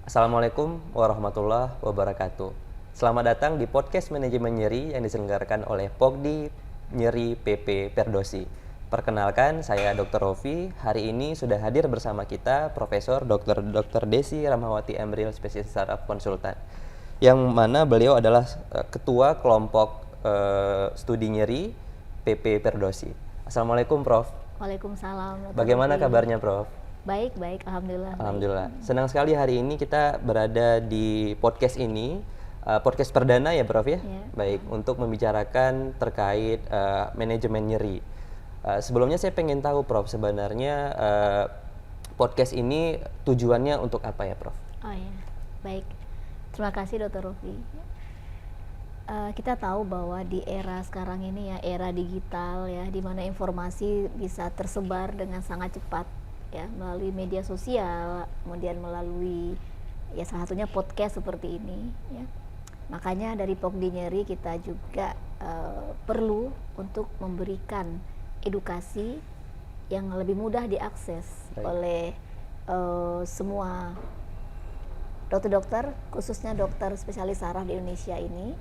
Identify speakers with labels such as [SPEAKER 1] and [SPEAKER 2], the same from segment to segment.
[SPEAKER 1] Assalamualaikum warahmatullahi wabarakatuh. Selamat datang di podcast manajemen nyeri yang diselenggarakan oleh Pogdi Nyeri PP Perdosi. Perkenalkan, saya Dr. Rofi. Hari ini sudah hadir bersama kita Profesor Dr. Desi Rahmawati Emril, spesialis saraf konsultan. Yang mana beliau adalah ketua kelompok studi nyeri PP Perdosi. Assalamualaikum Prof.
[SPEAKER 2] Waalaikumsalam.
[SPEAKER 1] Bagaimana kabarnya Prof?
[SPEAKER 2] Baik, alhamdulillah.
[SPEAKER 1] Alhamdulillah. Senang sekali hari ini kita berada di podcast ini, podcast perdana ya Prof ya? Baik, untuk membicarakan terkait manajemen nyeri. Sebelumnya saya pengen tahu Prof, sebenarnya podcast ini tujuannya untuk apa ya Prof?
[SPEAKER 2] Oh ya, baik. Terima kasih Dr. Rofi. Kita tahu bahwa di era sekarang ini ya, era digital ya, di mana informasi bisa tersebar dengan sangat cepat ya, melalui media sosial, kemudian melalui ya salah satunya podcast seperti ini ya. Makanya dari Pogdi Nyeri kita juga perlu untuk memberikan edukasi yang lebih mudah diakses oleh semua dokter-dokter, khususnya dokter spesialis saraf di Indonesia ini,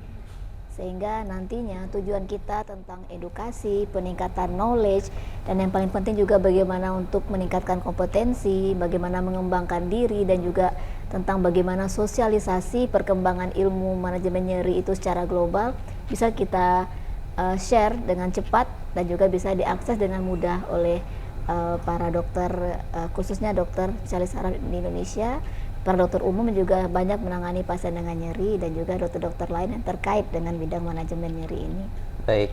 [SPEAKER 2] sehingga nantinya tujuan kita tentang edukasi, peningkatan knowledge, dan yang paling penting juga bagaimana untuk meningkatkan kompetensi, bagaimana mengembangkan diri, dan juga tentang bagaimana sosialisasi perkembangan ilmu manajemen nyeri itu secara global bisa kita share dengan cepat dan juga bisa diakses dengan mudah oleh para dokter, khususnya dokter spesialis saraf di Indonesia. Para dokter umum juga banyak menangani pasien dengan nyeri dan juga dokter-dokter lain yang terkait dengan bidang manajemen nyeri ini.
[SPEAKER 1] Baik,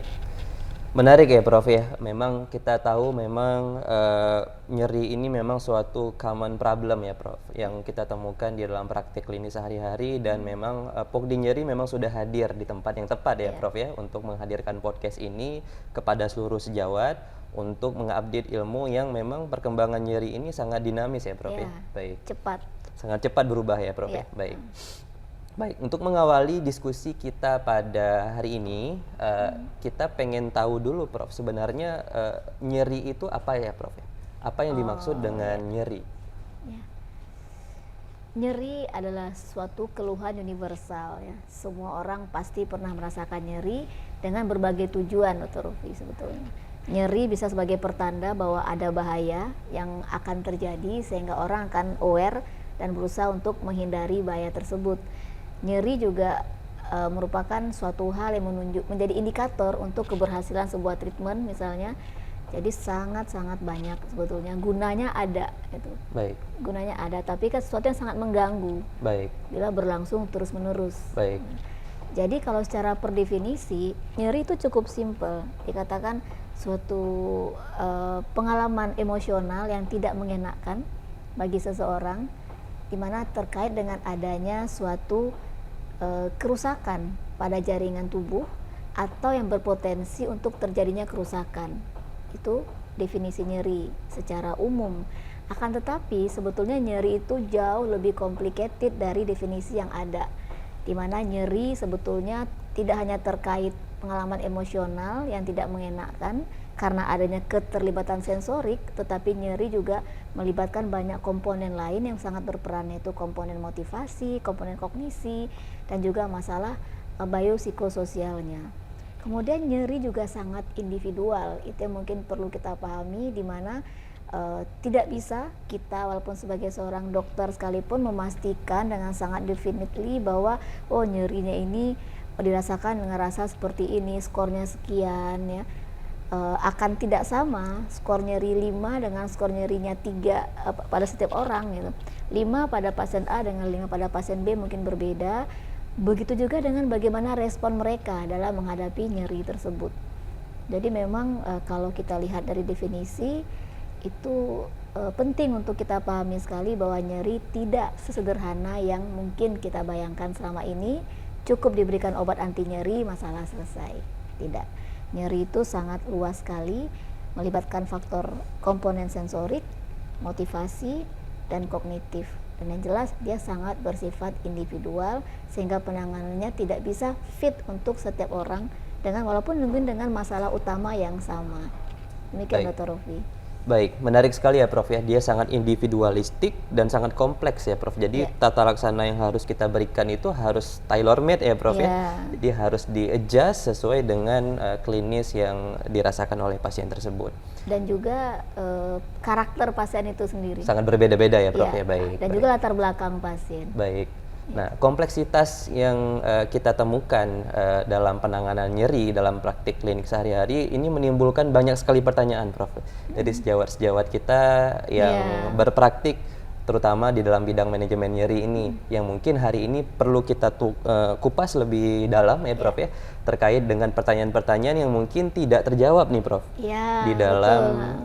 [SPEAKER 1] menarik ya Prof ya. Memang kita tahu memang nyeri ini memang suatu common problem ya Prof, yang kita temukan di dalam praktik klinis sehari-hari, dan memang Pogdi Nyeri memang sudah hadir di tempat yang tepat ya Prof ya, untuk menghadirkan podcast ini kepada seluruh sejawat untuk mengupdate ilmu yang memang perkembangan nyeri ini sangat dinamis ya Prof ya.
[SPEAKER 2] Baik.
[SPEAKER 1] Sangat cepat berubah ya Prof ya. Baik. Baik, untuk mengawali diskusi kita pada hari ini, kita pengen tahu dulu Prof, sebenarnya nyeri itu apa ya Prof? Apa yang dimaksud dengan nyeri?
[SPEAKER 2] Ya. Nyeri adalah suatu keluhan universal ya. Semua orang pasti pernah merasakan nyeri dengan berbagai tujuan, Dr. Rufi, sebetulnya. Nyeri bisa sebagai pertanda bahwa ada bahaya yang akan terjadi sehingga orang akan aware dan berusaha untuk menghindari bahaya tersebut. Nyeri juga merupakan suatu hal yang menjadi indikator untuk keberhasilan sebuah treatment misalnya. Jadi sangat-sangat banyak sebetulnya, gunanya ada gitu.
[SPEAKER 1] Baik.
[SPEAKER 2] Gunanya ada, tapi kan sesuatu yang sangat mengganggu.
[SPEAKER 1] Baik.
[SPEAKER 2] Bila berlangsung terus-menerus.
[SPEAKER 1] Baik.
[SPEAKER 2] Jadi kalau secara per definisi, nyeri itu cukup simpel. Dikatakan suatu pengalaman emosional yang tidak mengenakan bagi seseorang, di mana terkait dengan adanya suatu kerusakan pada jaringan tubuh atau yang berpotensi untuk terjadinya kerusakan. Itu definisi nyeri secara umum. Akan tetapi sebetulnya nyeri itu jauh lebih complicated dari definisi yang ada, di mana nyeri sebetulnya tidak hanya terkait pengalaman emosional yang tidak mengenakan karena adanya keterlibatan sensorik, tetapi nyeri juga melibatkan banyak komponen lain yang sangat berperan, yaitu komponen motivasi, komponen kognisi, dan juga masalah biopsikososialnya. Kemudian nyeri juga sangat individual, itu yang mungkin perlu kita pahami, di mana tidak bisa kita walaupun sebagai seorang dokter sekalipun memastikan dengan sangat definitely bahwa nyerinya ini dirasakan ngerasa seperti ini, skornya sekian ya. Akan tidak sama skor nyeri 5 dengan skor nyerinya 3 pada setiap orang gitu. 5 pada pasien A dengan 5 pada pasien B mungkin berbeda. Begitu juga dengan bagaimana respon mereka dalam menghadapi nyeri tersebut. Jadi memang kalau kita lihat dari definisi itu penting untuk kita pahami sekali bahwa nyeri tidak sesederhana yang mungkin kita bayangkan selama ini. Cukup diberikan obat anti nyeri, masalah selesai. Tidak. Nyeri itu sangat luas sekali, melibatkan faktor komponen sensorik, motivasi, dan kognitif. Dan yang jelas dia sangat bersifat individual sehingga penanganannya tidak bisa fit untuk setiap orang walaupun mungkin dengan masalah utama yang sama. Demikian Dr. Rofi.
[SPEAKER 1] Baik, menarik sekali ya Prof ya. Dia sangat individualistik dan sangat kompleks ya Prof. Jadi
[SPEAKER 2] Ya,
[SPEAKER 1] tata laksana yang harus kita berikan itu harus tailor made ya Prof ya.
[SPEAKER 2] ya,
[SPEAKER 1] Jadi harus di-adjust sesuai dengan klinis yang dirasakan oleh pasien tersebut.
[SPEAKER 2] dan juga karakter pasien itu sendiri.
[SPEAKER 1] Sangat berbeda-beda ya Prof
[SPEAKER 2] Ya,
[SPEAKER 1] ya. Baik.
[SPEAKER 2] dan
[SPEAKER 1] baik.
[SPEAKER 2] juga latar belakang pasien.
[SPEAKER 1] Baik. Nah, kompleksitas yang kita temukan dalam penanganan nyeri dalam praktik klinik sehari-hari ini menimbulkan banyak sekali pertanyaan, Prof. Jadi sejawat-sejawat kita yang berpraktik terutama di dalam bidang manajemen nyeri ini yang mungkin hari ini perlu kita kupas lebih dalam ya, Prof ya, terkait dengan pertanyaan-pertanyaan yang mungkin tidak terjawab nih, Prof.
[SPEAKER 2] Ya,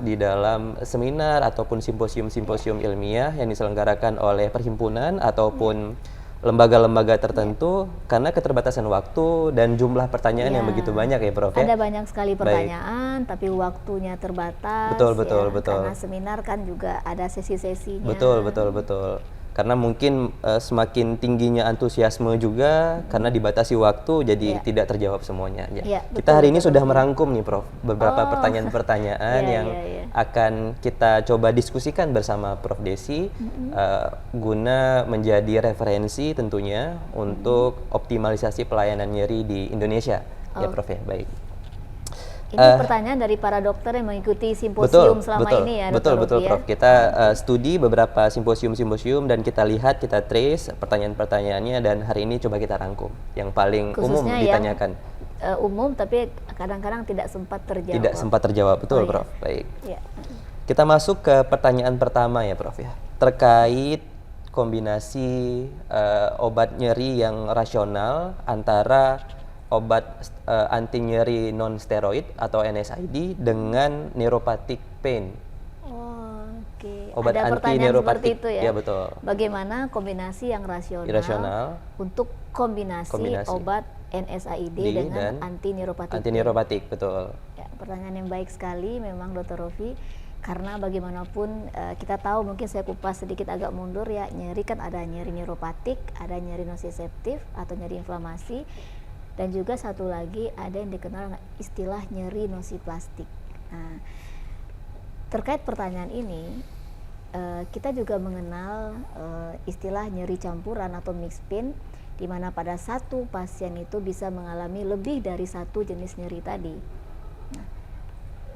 [SPEAKER 1] Di dalam seminar ataupun simposium-simposium ilmiah yang diselenggarakan oleh perhimpunan ataupun lembaga-lembaga tertentu karena keterbatasan waktu dan jumlah pertanyaan yang begitu banyak ya Prof ya.
[SPEAKER 2] Ada banyak sekali pertanyaan, tapi waktunya terbatas.
[SPEAKER 1] Betul, betul,
[SPEAKER 2] ya,
[SPEAKER 1] betul.
[SPEAKER 2] Karena seminar kan juga ada sesi-sesinya.
[SPEAKER 1] Betul. Karena mungkin semakin tingginya antusiasme juga karena dibatasi waktu jadi tidak terjawab semuanya.
[SPEAKER 2] Iya,
[SPEAKER 1] Kita hari ini sudah merangkum nih Prof beberapa pertanyaan-pertanyaan
[SPEAKER 2] Iya,
[SPEAKER 1] yang akan kita coba diskusikan bersama Prof Desi guna menjadi referensi tentunya untuk optimalisasi pelayanan nyeri di Indonesia. Ya Prof ya, baik.
[SPEAKER 2] Ini pertanyaan dari para dokter yang mengikuti simposium selama ini ya,
[SPEAKER 1] betul
[SPEAKER 2] Rofi, ya?
[SPEAKER 1] Prof. Kita studi beberapa simposium dan kita lihat, kita trace pertanyaan-pertanyaannya dan hari ini coba kita rangkum yang paling umum
[SPEAKER 2] Khususnya
[SPEAKER 1] ditanyakan.
[SPEAKER 2] Umum tapi kadang-kadang tidak sempat terjawab.
[SPEAKER 1] Tidak sempat terjawab, betul Prof. Baik.
[SPEAKER 2] Ya.
[SPEAKER 1] Kita masuk ke pertanyaan pertama ya Prof ya. Terkait kombinasi obat nyeri yang rasional antara obat anti nyeri non steroid atau NSAID dengan neuropathic pain.
[SPEAKER 2] Oke.
[SPEAKER 1] Obat
[SPEAKER 2] Ada
[SPEAKER 1] anti
[SPEAKER 2] pertanyaan
[SPEAKER 1] neuropathic,
[SPEAKER 2] seperti itu ya.
[SPEAKER 1] ya, betul.
[SPEAKER 2] Bagaimana kombinasi yang rasional, untuk kombinasi obat NSAID dengan anti
[SPEAKER 1] neuropathic, betul.
[SPEAKER 2] Ya, pertanyaan yang baik sekali memang Dr. Rofi. Karena bagaimanapun kita tahu, mungkin saya kupas sedikit agak mundur ya, nyeri kan ada nyeri neuropatik, ada nyeri nociceptif atau nyeri inflamasi, dan juga satu lagi ada yang dikenal istilah nyeri nociplastik. Nah, terkait pertanyaan ini, kita juga mengenal istilah nyeri campuran atau mixed pain, di mana pada satu pasien itu bisa mengalami lebih dari satu jenis nyeri tadi. Nah,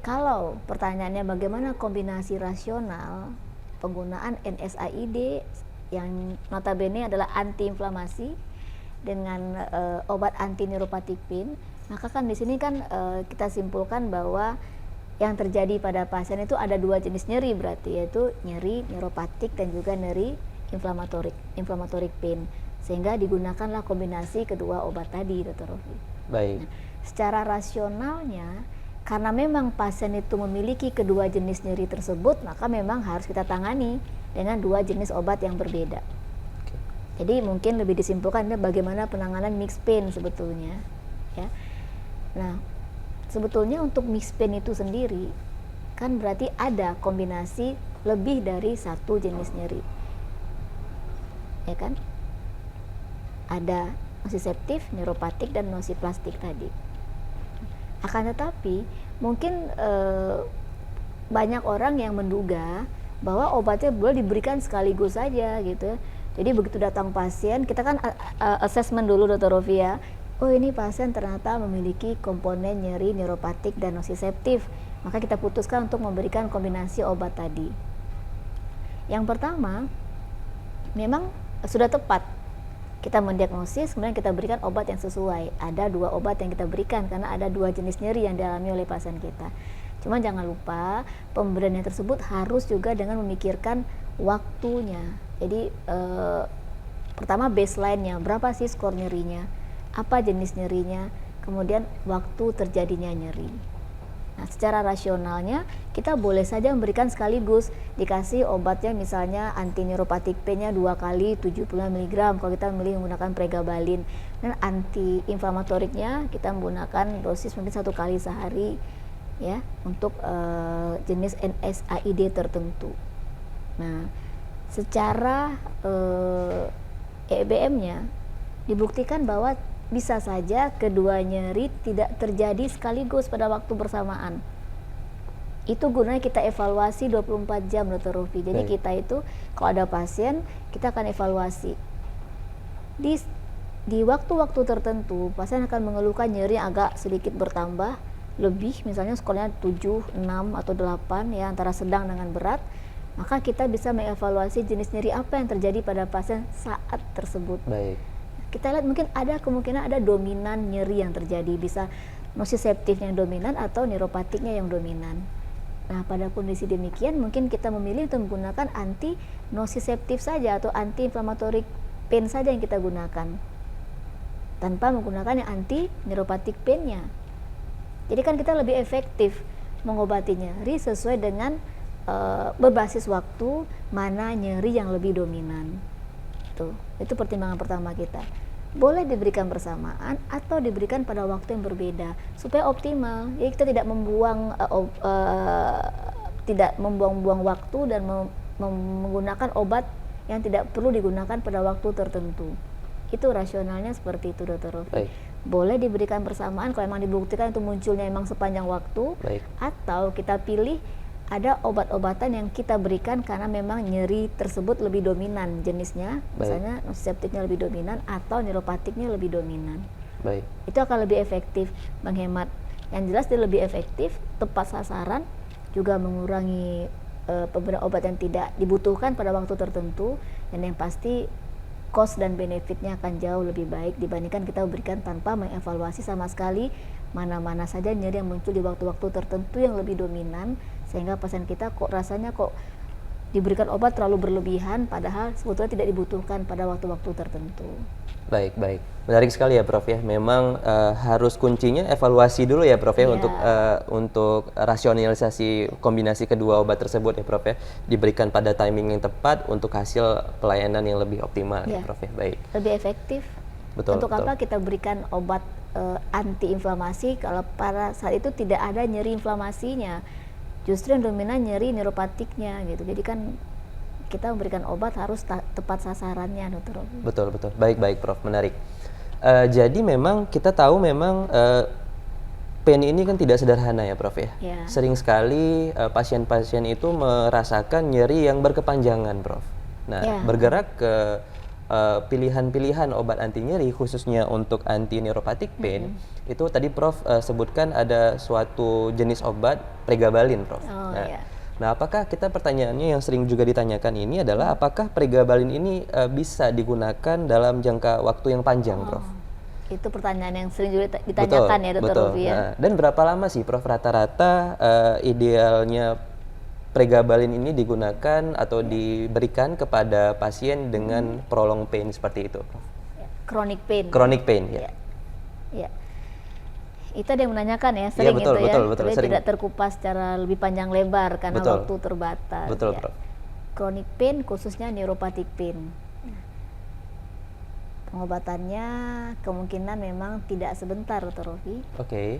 [SPEAKER 2] kalau pertanyaannya bagaimana kombinasi rasional penggunaan NSAID yang notabene adalah antiinflamasi dengan obat anti neuropathic pain, maka kan di sini kan kita simpulkan bahwa yang terjadi pada pasien itu ada dua jenis nyeri, berarti yaitu nyeri neuropatik dan juga nyeri inflamatorik pain, sehingga digunakanlah kombinasi kedua obat tadi, Dr. Rofi.
[SPEAKER 1] Baik.
[SPEAKER 2] Nah, secara rasionalnya, karena memang pasien itu memiliki kedua jenis nyeri tersebut, maka memang harus kita tangani dengan dua jenis obat yang berbeda. Jadi mungkin lebih disimpulkan bagaimana penanganan mixed pain sebetulnya, ya. Nah, sebetulnya untuk mixed pain itu sendiri kan berarti ada kombinasi lebih dari satu jenis nyeri, ya kan? Ada nociceptif, neuropatik, dan nociplastik tadi. Akan tetapi mungkin banyak orang yang menduga bahwa obatnya boleh diberikan sekaligus saja gitu. Jadi begitu datang pasien, kita kan assessment dulu, Dr. Rofi ya. Oh, ini pasien ternyata memiliki komponen nyeri neuropatik dan nociceptif, maka kita putuskan untuk memberikan kombinasi obat tadi. Yang pertama, memang sudah tepat kita mendiagnosis, kemudian kita berikan obat yang sesuai. Ada dua obat yang kita berikan karena ada dua jenis nyeri yang dialami oleh pasien kita. Cuma jangan lupa pemberiannya tersebut harus juga dengan memikirkan waktunya. Jadi pertama baseline-nya, berapa sih skor nyerinya, apa jenis nyerinya, kemudian waktu terjadinya nyeri. Nah, secara rasionalnya kita boleh saja memberikan sekaligus, dikasih obatnya misalnya anti neuropatik pain-nya 2 kali 75 mg kalau kita memilih menggunakan pregabalin, dan anti inflamatoriknya kita menggunakan dosis mungkin 1 kali sehari ya untuk jenis NSAID tertentu. Nah, secara EBM-nya dibuktikan bahwa bisa saja kedua nyeri tidak terjadi sekaligus pada waktu bersamaan. Itu gunanya kita evaluasi 24 jam, Dr. Rofi. Jadi
[SPEAKER 1] Baik.
[SPEAKER 2] kita itu kalau ada pasien, kita akan evaluasi. Di waktu-waktu tertentu, pasien akan mengeluhkan nyeri yang agak sedikit bertambah, lebih, misalnya skornya 7, 6, atau 8, ya, antara sedang dengan berat, maka kita bisa mengevaluasi jenis nyeri apa yang terjadi pada pasien saat tersebut.
[SPEAKER 1] Baik.
[SPEAKER 2] Kita lihat mungkin ada kemungkinan ada dominan nyeri yang terjadi, bisa nociceptifnya yang dominan atau neuropatiknya yang dominan. Nah, pada kondisi demikian mungkin kita memilih untuk menggunakan anti nociceptif saja atau anti inflammatory pain saja yang kita gunakan, tanpa menggunakan yang anti neuropatik pain-nya. Jadi kan kita lebih efektif mengobati nyeri sesuai dengan berbasis waktu mana nyeri yang lebih dominan. Itu pertimbangan pertama kita. Boleh diberikan bersamaan atau diberikan pada waktu yang berbeda supaya optimal. Jadi kita tidak membuang-buang waktu dan menggunakan obat yang tidak perlu digunakan pada waktu tertentu. Itu rasionalnya seperti itu, Dr. Rofi. Boleh diberikan bersamaan kalau memang dibuktikan itu munculnya memang sepanjang waktu.
[SPEAKER 1] Baik.
[SPEAKER 2] Atau kita pilih ada obat-obatan yang kita berikan karena memang nyeri tersebut lebih dominan jenisnya, misalnya nociceptifnya lebih dominan atau neuropatiknya lebih dominan.
[SPEAKER 1] Baik.
[SPEAKER 2] Itu akan lebih efektif menghemat. Yang jelas dia lebih efektif, tepat sasaran, juga mengurangi pemberian obat yang tidak dibutuhkan pada waktu tertentu, dan yang pasti cost dan benefitnya akan jauh lebih baik dibandingkan kita berikan tanpa mengevaluasi sama sekali mana-mana saja nyeri yang muncul di waktu-waktu tertentu yang lebih dominan, sehingga pasien kita kok rasanya kok diberikan obat terlalu berlebihan padahal sebetulnya tidak dibutuhkan pada waktu-waktu tertentu.
[SPEAKER 1] Baik, baik. Menarik sekali ya, Prof ya. Memang harus kuncinya evaluasi dulu ya, Prof ya, untuk rasionalisasi kombinasi kedua obat tersebut ya, Prof ya. Diberikan pada timing yang tepat untuk hasil pelayanan yang lebih optimal ya, Prof ya. Baik.
[SPEAKER 2] Lebih efektif.
[SPEAKER 1] Betul.
[SPEAKER 2] Untuk apa kita berikan obat anti-inflamasi kalau pada saat itu tidak ada nyeri inflamasinya, justru yang dominan nyeri neuropatiknya gitu. Jadi kan kita memberikan obat harus tepat sasarannya, Dr. Robi.
[SPEAKER 1] Betul, betul. Baik, baik, Prof. Menarik. Jadi memang kita tahu memang pain ini kan tidak sederhana ya, Prof ya. Sering sekali pasien-pasien itu merasakan nyeri yang berkepanjangan, Prof. Nah, bergerak ke pilihan-pilihan obat anti nyeri khususnya untuk anti neuropatik pain itu tadi Prof sebutkan ada suatu jenis obat pregabalin, Prof. Nah, apakah kita pertanyaannya yang sering juga ditanyakan ini adalah apakah pregabalin ini bisa digunakan dalam jangka waktu yang panjang, Prof?
[SPEAKER 2] Itu pertanyaan yang sering juga ditanyakan, ya, Dr. Robi ya.
[SPEAKER 1] Nah, dan berapa lama sih, Prof, rata-rata idealnya pregabalin ini digunakan atau diberikan kepada pasien dengan prolonged pain seperti itu, Prof?
[SPEAKER 2] Chronic pain.
[SPEAKER 1] Chronic pain, ya.
[SPEAKER 2] Ya. Itu ada yang menanyakan ya, sering
[SPEAKER 1] betul,
[SPEAKER 2] itu ya.
[SPEAKER 1] Betul,
[SPEAKER 2] tapi tidak terkupas secara lebih panjang lebar karena waktu terbatas.
[SPEAKER 1] Betul,
[SPEAKER 2] ya.
[SPEAKER 1] Prof.
[SPEAKER 2] Chronic pain khususnya neuropatik pain. Pengobatannya kemungkinan memang tidak sebentar, Dr. Rofi.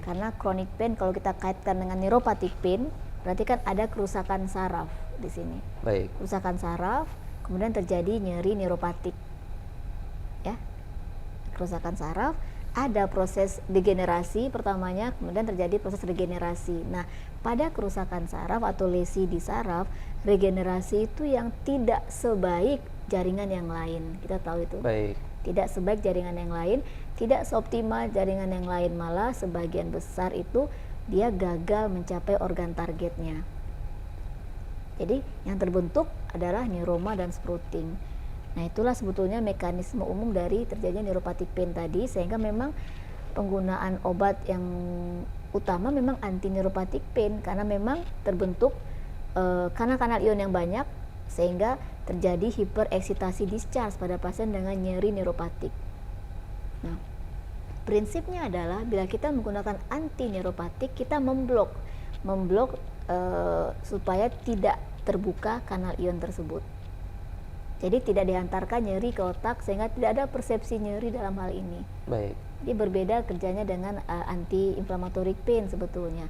[SPEAKER 2] Karena chronic pain kalau kita kaitkan dengan neuropatik pain, berarti kan ada kerusakan saraf di sini.
[SPEAKER 1] Baik.
[SPEAKER 2] Kerusakan saraf, kemudian terjadi nyeri neuropatik. Ya. Kerusakan saraf, ada proses degenerasi pertamanya, kemudian terjadi proses regenerasi. Nah, pada kerusakan saraf atau lesi di saraf, regenerasi itu yang tidak sebaik jaringan yang lain. Kita tahu itu.
[SPEAKER 1] Baik.
[SPEAKER 2] Tidak sebaik jaringan yang lain, tidak seoptimal jaringan yang lain, malah sebagian besar itu dia gagal mencapai organ targetnya. Jadi yang terbentuk adalah neuroma dan sprouting. Nah, itulah sebetulnya mekanisme umum dari terjadinya neuropatik pain tadi, sehingga memang penggunaan obat yang utama memang anti neuropatik pain karena memang terbentuk kanal-kanal ion yang banyak sehingga terjadi hipereksitasi discharge pada pasien dengan nyeri neuropatik. Nah, prinsipnya adalah bila kita menggunakan anti neuropatik, kita memblok supaya tidak terbuka kanal ion tersebut. Jadi tidak dihantarkan nyeri ke otak sehingga tidak ada persepsi nyeri dalam hal ini.
[SPEAKER 1] Baik.
[SPEAKER 2] Jadi berbeda kerjanya dengan anti inflammatory pain sebetulnya.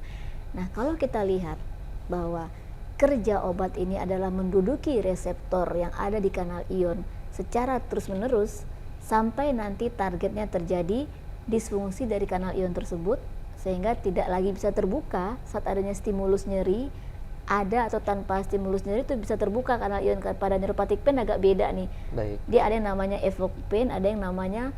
[SPEAKER 2] Nah, kalau kita lihat bahwa kerja obat ini adalah menduduki reseptor yang ada di kanal ion secara terus-menerus sampai nanti targetnya terjadi disfungsi dari kanal ion tersebut sehingga tidak lagi bisa terbuka saat adanya stimulus nyeri ada atau tanpa stimulus nyeri itu bisa terbuka kanal ion. Pada neuropathic pain agak beda nih.
[SPEAKER 1] Baik.
[SPEAKER 2] Dia ada yang namanya evoke pain, ada yang namanya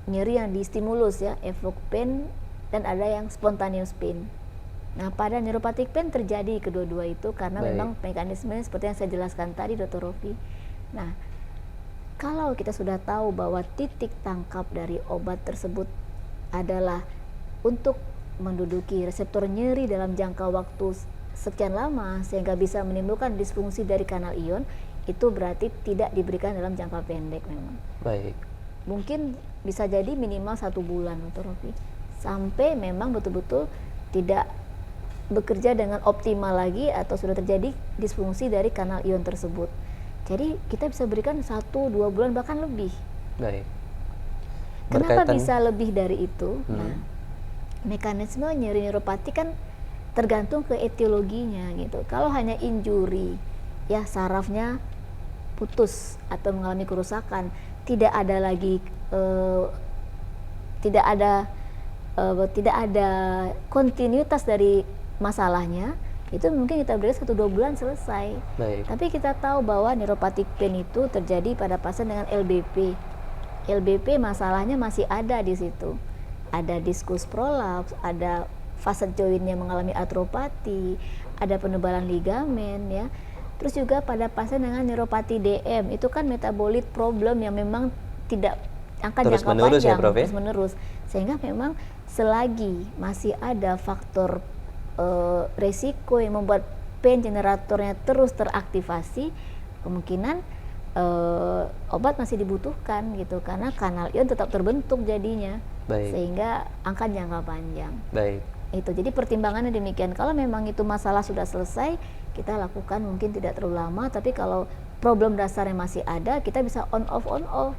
[SPEAKER 2] nyeri yang distimulus ya, evoke pain, dan ada yang spontaneous pain. Nah, pada neuropathic pain terjadi kedua-dua itu karena
[SPEAKER 1] Baik.
[SPEAKER 2] memang mekanismenya seperti yang saya jelaskan tadi, Dr. Rofi. Nah, kalau kita sudah tahu bahwa titik tangkap dari obat tersebut adalah untuk menduduki reseptor nyeri dalam jangka waktu sekian lama sehingga bisa menimbulkan disfungsi dari kanal ion, itu berarti tidak diberikan dalam jangka pendek memang.
[SPEAKER 1] Baik.
[SPEAKER 2] Mungkin bisa jadi minimal 1 bulan, Dr. Rofi, sampai memang betul-betul tidak bekerja dengan optimal lagi atau sudah terjadi disfungsi dari kanal ion tersebut. Jadi kita bisa berikan 1-2 bulan bahkan lebih.
[SPEAKER 1] Baik.
[SPEAKER 2] Kenapa
[SPEAKER 1] Berkaitan-
[SPEAKER 2] bisa lebih dari itu? Nah, mekanisme nyeri neuropati kan tergantung ke etiologinya gitu. Kalau hanya injury, ya sarafnya putus atau mengalami kerusakan, tidak ada lagi tidak ada kontinuitas dari masalahnya, itu mungkin kita beri 1-2 bulan selesai.
[SPEAKER 1] Baik.
[SPEAKER 2] Tapi kita tahu bahwa neuropathic pain itu terjadi pada pasien dengan LBP. LBP masalahnya masih ada di situ. Ada diskus prolaps, ada facet jointnya mengalami artropati, ada penebalan ligamen ya. Terus juga pada pasien dengan neuropati DM, itu kan metabolit problem yang memang tidak akan
[SPEAKER 1] Terus
[SPEAKER 2] jangka
[SPEAKER 1] menerus ya,
[SPEAKER 2] panjang,
[SPEAKER 1] Prof, ya?
[SPEAKER 2] terus menerus. Sehingga memang selagi masih ada faktor resiko yang membuat pain generatornya terus teraktivasi, kemungkinan obat masih dibutuhkan gitu, karena kanal ion tetap terbentuk jadinya.
[SPEAKER 1] Baik.
[SPEAKER 2] Sehingga akan jangka panjang.
[SPEAKER 1] Baik.
[SPEAKER 2] Itu jadi pertimbangannya demikian. Kalau memang itu masalah sudah selesai, kita lakukan mungkin tidak terlalu lama, tapi kalau problem dasarnya masih ada, kita bisa on off.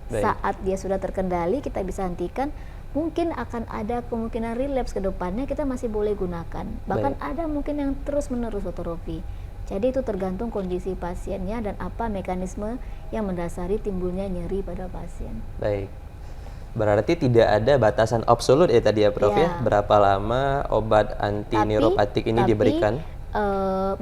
[SPEAKER 1] Baik.
[SPEAKER 2] Saat dia sudah terkendali, kita bisa hentikan. Mungkin akan ada kemungkinan relapse ke depannya, kita masih boleh gunakan. Bahkan
[SPEAKER 1] Baik.
[SPEAKER 2] ada mungkin yang terus menerus, Dr. Rofi. Jadi itu tergantung kondisi pasiennya dan apa mekanisme yang mendasari timbulnya nyeri pada pasien.
[SPEAKER 1] Baik. Berarti tidak ada batasan absolut ya tadi ya, Prof, ya?
[SPEAKER 2] Ya.
[SPEAKER 1] Berapa lama obat anti neuropatik ini diberikan?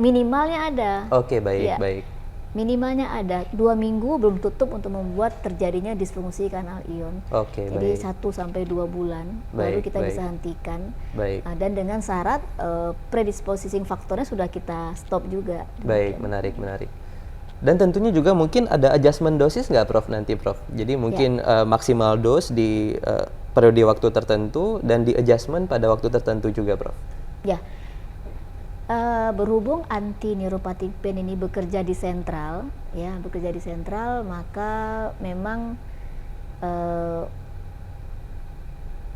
[SPEAKER 2] Minimalnya ada.
[SPEAKER 1] Oke, baik,
[SPEAKER 2] Ya.
[SPEAKER 1] baik.
[SPEAKER 2] Minimalnya ada 2 minggu belum tutup untuk membuat terjadinya disfungsi kanal ion.
[SPEAKER 1] Oke,
[SPEAKER 2] Jadi
[SPEAKER 1] baik.
[SPEAKER 2] 1-2 bulan baru
[SPEAKER 1] Baik,
[SPEAKER 2] kita
[SPEAKER 1] baik.
[SPEAKER 2] bisa hentikan.
[SPEAKER 1] Baik.
[SPEAKER 2] Dan dengan syarat predisposing faktornya sudah kita stop juga.
[SPEAKER 1] Baik, menarik, menarik. Dan tentunya juga mungkin ada adjustment dosis nggak, Prof, nanti, Prof? Jadi mungkin maksimal dos di periode waktu tertentu dan di adjustment pada waktu tertentu juga, Prof?
[SPEAKER 2] Ya, berhubung anti neuropathic pain ini bekerja di sentral, maka memang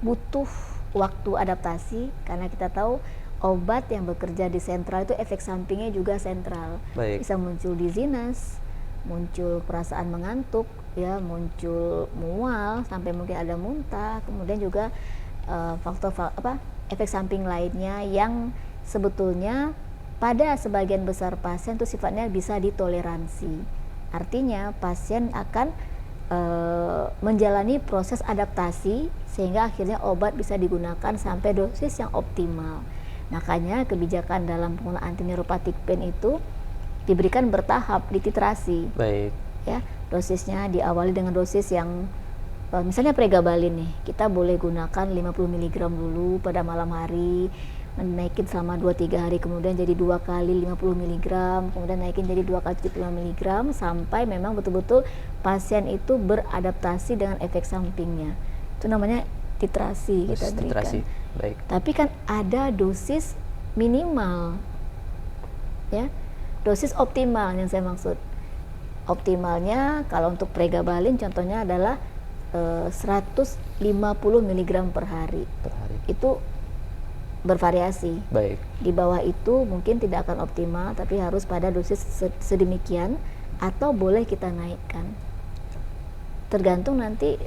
[SPEAKER 2] butuh waktu adaptasi, karena kita tahu obat yang bekerja di sentral itu efek sampingnya juga sentral.
[SPEAKER 1] Baik.
[SPEAKER 2] Bisa muncul dizziness, muncul perasaan mengantuk, ya, muncul mual, sampai mungkin ada muntah, kemudian juga faktor efek samping lainnya yang sebetulnya pada sebagian besar pasien itu sifatnya bisa ditoleransi. Artinya pasien akan menjalani proses adaptasi sehingga akhirnya obat bisa digunakan sampai dosis yang optimal. Makanya kebijakan dalam penggunaan anti neuropathic pain itu diberikan bertahap, dititrasi.
[SPEAKER 1] Baik.
[SPEAKER 2] Ya, dosisnya diawali dengan dosis yang misalnya pregabalin nih, kita boleh gunakan 50 mg dulu pada malam hari, naikin selama 2-3 hari, kemudian jadi 2 kali 50 mg, kemudian naikin jadi 2 kali 75 mg, sampai memang betul-betul pasien itu beradaptasi dengan efek sampingnya. Itu namanya titrasi, kita berikan.
[SPEAKER 1] Titrasi. Baik.
[SPEAKER 2] Tapi kan ada dosis minimal, ya, dosis optimal yang saya maksud. Optimalnya kalau untuk pregabalin contohnya adalah 150 mg per hari.
[SPEAKER 1] Per hari.
[SPEAKER 2] Itu bervariasi.
[SPEAKER 1] Baik.
[SPEAKER 2] Di bawah itu mungkin tidak akan optimal, tapi harus pada dosis sedemikian, atau boleh kita naikkan. Tergantung nanti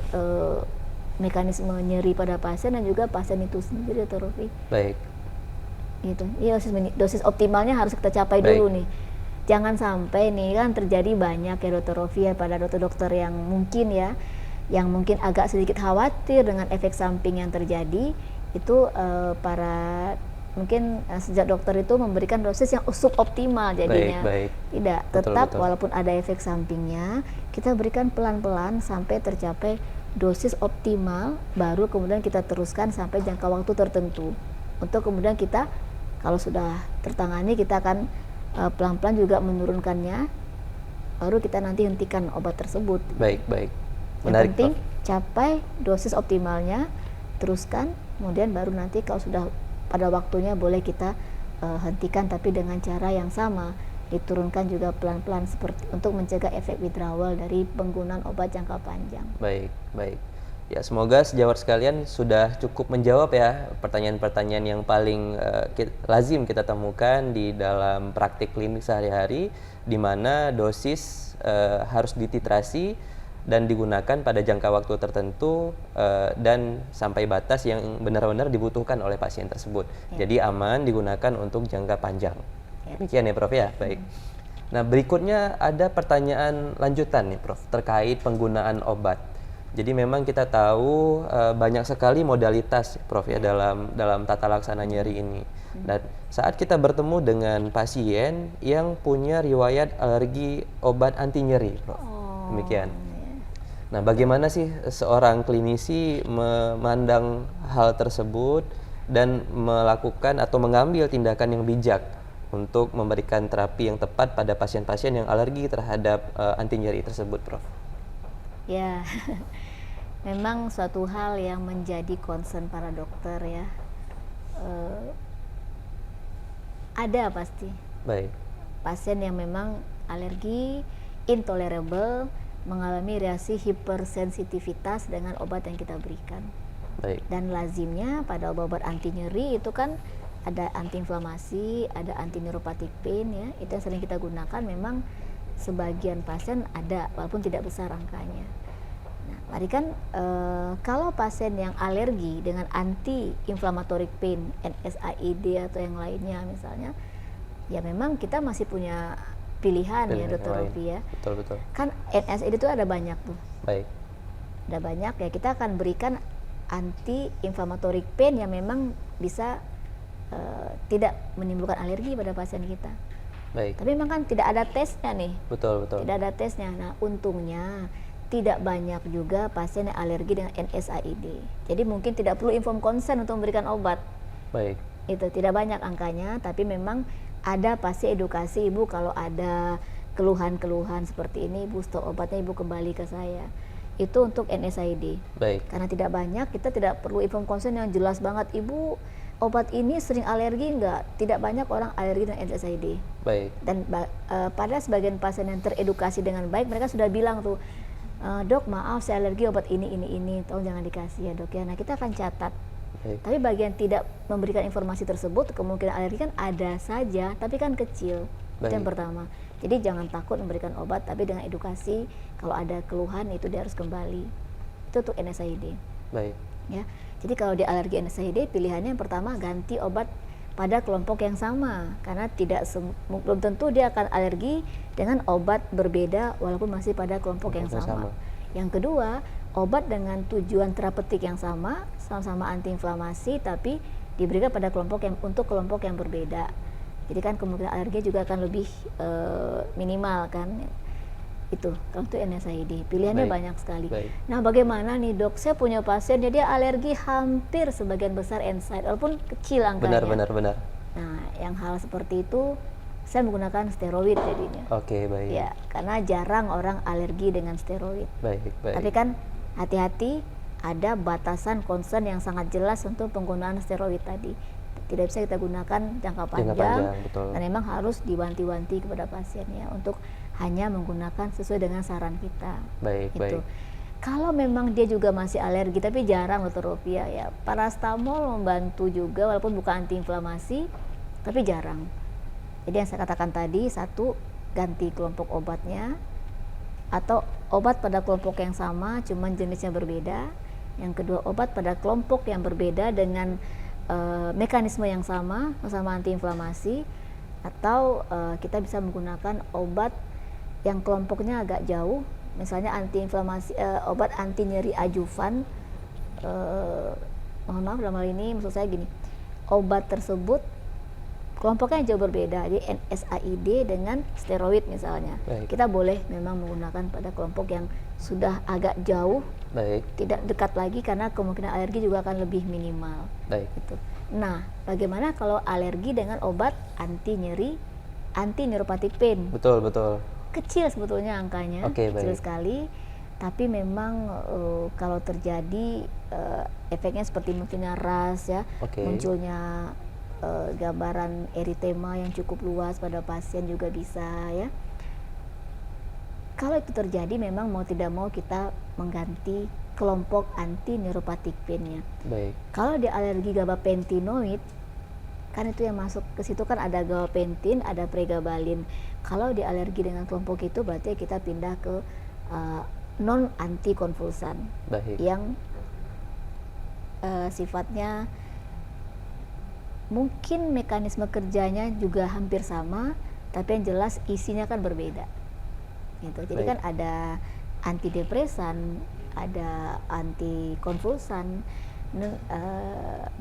[SPEAKER 2] mekanisme nyeri pada pasien dan juga pasien itu sendiri, Dr. Rofi.
[SPEAKER 1] Baik.
[SPEAKER 2] Gitu. Ya, dosis optimalnya harus kita capai
[SPEAKER 1] Baik.
[SPEAKER 2] dulu nih. Jangan sampai nih kan terjadi banyak ya, Dr. Rofi, ya, pada dokter-dokter yang mungkin agak sedikit khawatir dengan efek samping yang terjadi. Itu para mungkin sejak dokter itu memberikan dosis yang suboptimal jadinya.
[SPEAKER 1] Baik.
[SPEAKER 2] Tidak,
[SPEAKER 1] Betul,
[SPEAKER 2] tetap
[SPEAKER 1] betul.
[SPEAKER 2] walaupun ada efek sampingnya, kita berikan pelan-pelan sampai tercapai dosis optimal, baru kemudian kita teruskan sampai jangka waktu tertentu. Untuk kemudian kita kalau sudah tertangani, kita akan pelan-pelan juga menurunkannya, baru kita nanti hentikan obat tersebut.
[SPEAKER 1] Baik.
[SPEAKER 2] Yang
[SPEAKER 1] Menarik,
[SPEAKER 2] penting
[SPEAKER 1] Prof.
[SPEAKER 2] capai dosis optimalnya, teruskan, kemudian baru nanti kalau sudah pada waktunya boleh kita hentikan, tapi dengan cara yang sama, diturunkan juga pelan-pelan seperti untuk mencegah efek withdrawal dari penggunaan obat jangka panjang.
[SPEAKER 1] Baik. Ya, semoga sejawat sekalian sudah cukup menjawab ya pertanyaan-pertanyaan yang paling lazim kita temukan di dalam praktik klinik sehari-hari, di mana dosis harus dititrasi dan digunakan pada jangka waktu tertentu dan sampai batas yang benar-benar dibutuhkan oleh pasien tersebut.
[SPEAKER 2] Ya.
[SPEAKER 1] Jadi aman digunakan untuk jangka panjang.
[SPEAKER 2] Ya.
[SPEAKER 1] Demikian ya Prof ya, baik. Nah, berikutnya ada pertanyaan lanjutan nih Prof, terkait penggunaan obat. Jadi memang kita tahu banyak sekali modalitas Prof ya dalam tata laksana nyeri ini. Dan saat kita bertemu dengan pasien yang punya riwayat alergi obat anti nyeri Prof. Demikian. Nah, bagaimana sih seorang klinisi memandang hal tersebut dan melakukan atau mengambil tindakan yang bijak untuk memberikan terapi yang tepat pada pasien-pasien yang alergi terhadap anti nyeri tersebut, Prof?
[SPEAKER 2] Ya, memang suatu hal yang menjadi concern para dokter ya. Ada pasti
[SPEAKER 1] Baik.
[SPEAKER 2] pasien yang memang alergi, intolerable, mengalami reaksi hipersensitivitas dengan obat yang kita berikan.
[SPEAKER 1] Baik.
[SPEAKER 2] Dan lazimnya pada obat-obat anti nyeri itu kan ada antiinflamasi, ada anti neuropathic pain ya, itu yang sering kita gunakan. Memang sebagian pasien ada, walaupun tidak besar angkanya. Nah, tadi kan kalau pasien yang alergi dengan anti-inflammatory pain, NSAID atau yang lainnya misalnya, ya memang kita masih punya pilihan ya Dr. Rofi ya.
[SPEAKER 1] Betul.
[SPEAKER 2] Kan NSAID itu ada banyak tuh.
[SPEAKER 1] Baik.
[SPEAKER 2] Ada banyak ya, kita akan berikan anti-inflammatory pain yang memang bisa tidak menimbulkan alergi pada pasien kita.
[SPEAKER 1] Baik.
[SPEAKER 2] Tapi memang kan tidak ada tesnya nih.
[SPEAKER 1] Betul.
[SPEAKER 2] Tidak ada tesnya. Nah, untungnya tidak banyak juga pasien yang alergi dengan NSAID. Jadi mungkin tidak perlu inform consent untuk memberikan obat.
[SPEAKER 1] Baik.
[SPEAKER 2] Itu tidak banyak angkanya, tapi memang ada pasti edukasi ibu kalau ada keluhan-keluhan seperti ini, ibu stop obatnya, ibu kembali ke saya. Itu untuk NSAID.
[SPEAKER 1] Baik.
[SPEAKER 2] Karena tidak banyak, kita tidak perlu inform consent yang jelas banget, ibu obat ini sering alergi enggak? Tidak banyak orang alergi dengan NSAID.
[SPEAKER 1] Baik.
[SPEAKER 2] Dan pada sebagian pasien yang teredukasi dengan baik, mereka sudah bilang tuh, dok maaf saya alergi obat ini, tolong jangan dikasih ya dok ya. Nah, kita akan catat.
[SPEAKER 1] Baik.
[SPEAKER 2] Tapi bagian tidak memberikan informasi tersebut, kemungkinan alergi kan ada saja, tapi kan kecil. Itu yang pertama. Jadi jangan takut memberikan obat, tapi dengan edukasi, kalau ada keluhan itu dia harus kembali. Itu untuk NSAID.
[SPEAKER 1] Baik.
[SPEAKER 2] Ya. Jadi kalau dia alergi NSAID, pilihannya yang pertama ganti obat pada kelompok yang sama, karena belum tentu dia akan alergi dengan obat berbeda walaupun masih pada kelompok yang sama. Yang kedua, obat dengan tujuan terapeutik yang sama-sama antiinflamasi, tapi diberikan pada untuk kelompok yang berbeda. Jadi kan kemungkinan alergi juga akan lebih minimal kan. Itu kalau itu NSAID, pilihannya banyak sekali.
[SPEAKER 1] Baik.
[SPEAKER 2] Nah, bagaimana nih dok, saya punya pasien dia alergi hampir sebagian besar NSAID walaupun kecil angkanya.
[SPEAKER 1] Benar.
[SPEAKER 2] Nah, yang hal seperti itu saya menggunakan steroid jadinya.
[SPEAKER 1] Oke, baik.
[SPEAKER 2] Ya, karena jarang orang alergi dengan steroid.
[SPEAKER 1] Baik.
[SPEAKER 2] Tapi kan hati-hati, ada batasan concern yang sangat jelas untuk penggunaan steroid tadi. Tidak bisa kita gunakan jangka panjang,
[SPEAKER 1] betul.
[SPEAKER 2] Dan memang harus diwanti-wanti kepada pasiennya untuk hanya menggunakan sesuai dengan saran kita.
[SPEAKER 1] Baik.
[SPEAKER 2] Kalau memang dia juga masih alergi, tapi jarang Dr. Rofi ya, parastamol membantu juga walaupun bukan antiinflamasi, tapi jarang. Jadi yang saya katakan tadi, satu, ganti kelompok obatnya, atau obat pada kelompok yang sama, cuman jenisnya berbeda. Yang kedua, obat pada kelompok yang berbeda dengan mekanisme yang sama antiinflamasi, atau kita bisa menggunakan obat yang kelompoknya agak jauh, misalnya antiinflamasi, obat anti nyeri adjuvan. Mohon maaf dalam hal ini maksud saya gini, obat tersebut kelompoknya jauh berbeda. Jadi NSAID dengan steroid misalnya.
[SPEAKER 1] Baik.
[SPEAKER 2] Kita boleh memang menggunakan pada kelompok yang sudah agak jauh,
[SPEAKER 1] Baik.
[SPEAKER 2] tidak dekat lagi karena kemungkinan alergi juga akan lebih minimal.
[SPEAKER 1] Baik.
[SPEAKER 2] Gitu. Nah, bagaimana kalau alergi dengan obat anti nyeri, anti neuropathic pain?
[SPEAKER 1] Betul, betul.
[SPEAKER 2] Kecil sebetulnya angkanya,
[SPEAKER 1] Oke,
[SPEAKER 2] kecil
[SPEAKER 1] baik.
[SPEAKER 2] sekali. Tapi memang kalau terjadi efeknya seperti munculnya ras ya,
[SPEAKER 1] Oke.
[SPEAKER 2] munculnya gambaran eritema yang cukup luas pada pasien juga bisa ya. Kalau itu terjadi memang mau tidak mau kita mengganti kelompok anti neuropathic pain-nya.
[SPEAKER 1] Baik.
[SPEAKER 2] Kalau dia alergi gabapentinoid, kan itu yang masuk ke situ kan ada gabapentin, ada pregabalin. Kalau dia alergi dengan kelompok itu berarti kita pindah ke non antikonvulsan
[SPEAKER 1] Baik.
[SPEAKER 2] yang sifatnya mungkin mekanisme kerjanya juga hampir sama, tapi yang jelas isinya kan berbeda. Gitu. Jadi
[SPEAKER 1] Baik.
[SPEAKER 2] kan ada antidepresan, ada antikonvulsan,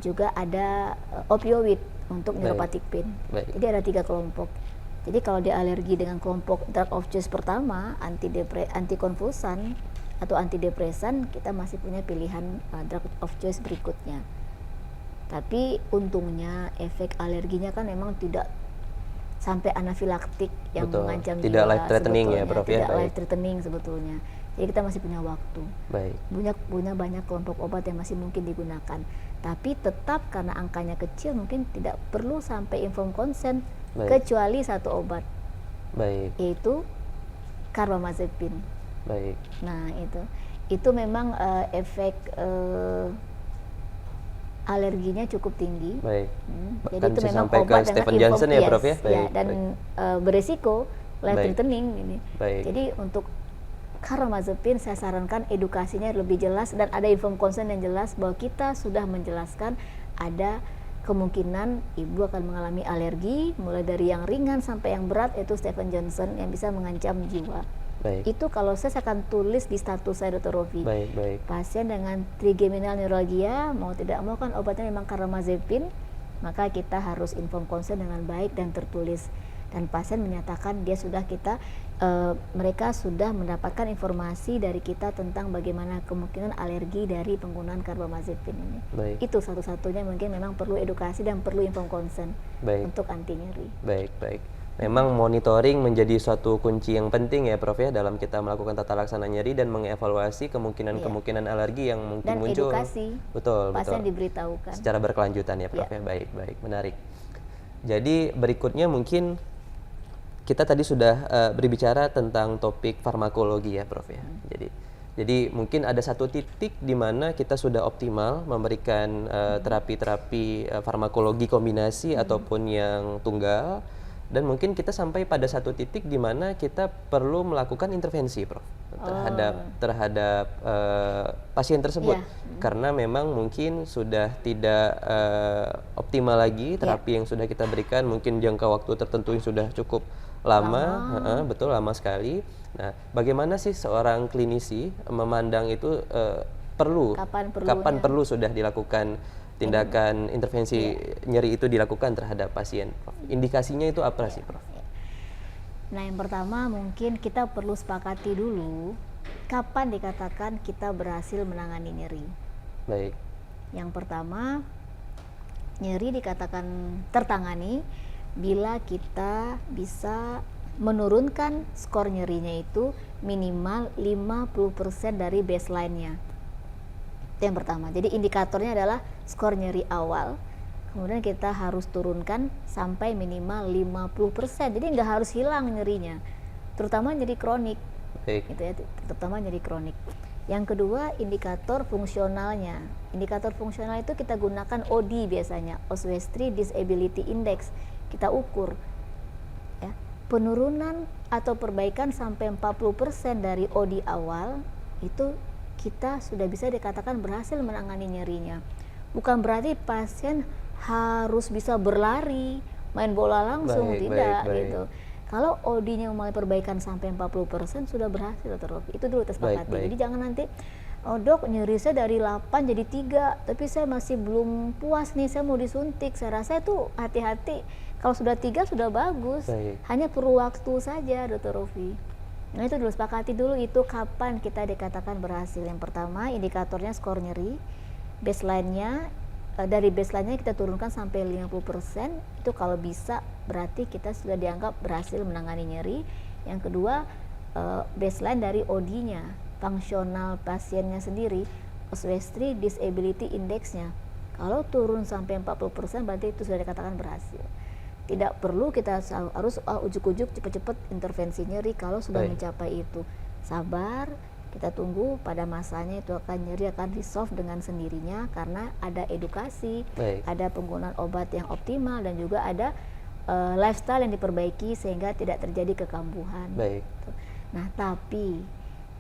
[SPEAKER 2] juga ada opioid untuk
[SPEAKER 1] Baik.
[SPEAKER 2] neuropathic pain.
[SPEAKER 1] Baik.
[SPEAKER 2] Jadi ada 3 kelompok. Jadi kalau dia alergi dengan kelompok drug of choice pertama, antikonvulsan atau antidepresan, kita masih punya pilihan drug of choice berikutnya. Tapi untungnya efek alerginya kan memang tidak sampai anafilaktik yang
[SPEAKER 1] Betul.
[SPEAKER 2] mengancam
[SPEAKER 1] Tidak
[SPEAKER 2] jiwa
[SPEAKER 1] life threatening ya,
[SPEAKER 2] sebetulnya.
[SPEAKER 1] Prof, ya?
[SPEAKER 2] Tidak
[SPEAKER 1] Baik.
[SPEAKER 2] life threatening sebetulnya. Jadi kita masih punya waktu.
[SPEAKER 1] Baik.
[SPEAKER 2] Punya banyak kelompok obat yang masih mungkin digunakan. Tapi tetap karena angkanya kecil mungkin tidak perlu sampai informed consent.
[SPEAKER 1] Baik.
[SPEAKER 2] Kecuali satu obat,
[SPEAKER 1] Baik.
[SPEAKER 2] yaitu carbamazepin.
[SPEAKER 1] Baik.
[SPEAKER 2] Nah itu memang efek alerginya cukup tinggi.
[SPEAKER 1] Baik.
[SPEAKER 2] Jadi
[SPEAKER 1] Bahkan
[SPEAKER 2] itu
[SPEAKER 1] bisa
[SPEAKER 2] memang
[SPEAKER 1] sampai ke
[SPEAKER 2] obat dengan
[SPEAKER 1] Stephen Johnson ya, Prof, ya?
[SPEAKER 2] yes,
[SPEAKER 1] Baik,
[SPEAKER 2] dan beresiko life
[SPEAKER 1] Baik.
[SPEAKER 2] threatening ini.
[SPEAKER 1] Baik.
[SPEAKER 2] Jadi untuk carbamazepin saya sarankan edukasinya lebih jelas dan ada informed consent yang jelas bahwa kita sudah menjelaskan ada kemungkinan ibu akan mengalami alergi mulai dari yang ringan sampai yang berat, yaitu Stephen Johnson yang bisa mengancam jiwa.
[SPEAKER 1] Baik.
[SPEAKER 2] Itu kalau saya akan tulis di status saya, Dr. Rofi.
[SPEAKER 1] Baik. Baik.
[SPEAKER 2] Pasien dengan trigeminal neuralgia mau tidak mau kan obatnya memang carbamazepin, maka kita harus inform consent dengan baik dan tertulis. Dan pasien menyatakan mereka sudah mendapatkan informasi dari kita tentang bagaimana kemungkinan alergi dari penggunaan carbamazepin ini.
[SPEAKER 1] Baik.
[SPEAKER 2] Itu satu-satunya mungkin memang perlu edukasi dan perlu inform consent
[SPEAKER 1] Baik.
[SPEAKER 2] untuk anti nyeri.
[SPEAKER 1] Baik. Baik. Memang monitoring menjadi suatu kunci yang penting ya, Prof, ya, dalam kita melakukan tata laksana nyeri dan mengevaluasi kemungkinan-kemungkinan alergi yang mungkin
[SPEAKER 2] Dan
[SPEAKER 1] muncul.
[SPEAKER 2] edukasi
[SPEAKER 1] Betul,
[SPEAKER 2] pasien
[SPEAKER 1] betul.
[SPEAKER 2] diberitahukan.
[SPEAKER 1] Secara berkelanjutan ya, Prof, ya. Baik, baik, menarik. Jadi berikutnya mungkin kita tadi sudah berbicara tentang topik farmakologi ya, Prof, ya. Jadi mungkin ada satu titik di mana kita sudah optimal memberikan terapi-terapi farmakologi kombinasi ataupun yang tunggal, dan mungkin kita sampai pada satu titik di mana kita perlu melakukan intervensi, Prof, terhadap pasien tersebut. Karena memang mungkin sudah tidak optimal lagi terapi yang sudah kita berikan, mungkin jangka waktu tertentu yang sudah cukup lama. Betul, lama sekali. Nah, bagaimana sih seorang klinisi memandang itu perlu kapan perlu sudah dilakukan tindakan intervensi nyeri itu dilakukan terhadap pasien, Prof? Indikasinya itu apa sih, Prof?
[SPEAKER 2] Nah, yang pertama mungkin kita perlu sepakati dulu kapan dikatakan kita berhasil menangani nyeri.
[SPEAKER 1] Baik.
[SPEAKER 2] Yang pertama, nyeri dikatakan tertangani bila kita bisa menurunkan skor nyerinya itu minimal 50% dari baseline-nya. Itu yang pertama. Jadi indikatornya adalah skor nyeri awal. Kemudian kita harus turunkan sampai minimal 50%. Jadi nggak harus hilang nyerinya. Terutama nyeri kronik.
[SPEAKER 1] Baik.
[SPEAKER 2] Gitu ya, terutama nyeri kronik. Yang kedua, indikator fungsionalnya. Indikator fungsional itu kita gunakan OD biasanya, Oswestry Disability Index. Kita ukur. Ya. Penurunan atau perbaikan sampai 40% dari OD awal itu kita sudah bisa dikatakan berhasil menangani nyerinya. Bukan berarti pasien harus bisa berlari, main bola langsung, tidak gitu. Kalau OD-nya mulai perbaikan sampai 40% sudah berhasil, Dr. Rofi. Itu dulu kita sepakati. Jadi jangan nanti oh dok, nyeri saya dari 8 jadi 3, tapi saya masih belum puas nih, saya mau disuntik. Saya rasa itu hati-hati, kalau sudah 3 sudah bagus.
[SPEAKER 1] Baik.
[SPEAKER 2] Hanya perlu waktu saja, Dr. Rofi. Nah itu dulu, sepakati dulu itu kapan kita dikatakan berhasil. Yang pertama indikatornya skor nyeri, baseline-nya, dari baseline-nya kita turunkan sampai 50%, itu kalau bisa berarti kita sudah dianggap berhasil menangani nyeri. Yang kedua, baseline dari OD-nya, fungsional pasiennya sendiri, Oswestry Disability Index-nya. Kalau turun sampai 40% berarti itu sudah dikatakan berhasil. Tidak perlu kita harus ujuk-ujuk cepat-cepat intervensi nyeri kalau sudah mencapai itu. Sabar, kita tunggu pada masanya itu nyeri akan resolve dengan sendirinya karena ada edukasi, ada penggunaan obat yang optimal dan juga ada lifestyle yang diperbaiki sehingga tidak terjadi kekambuhan. Nah, tapi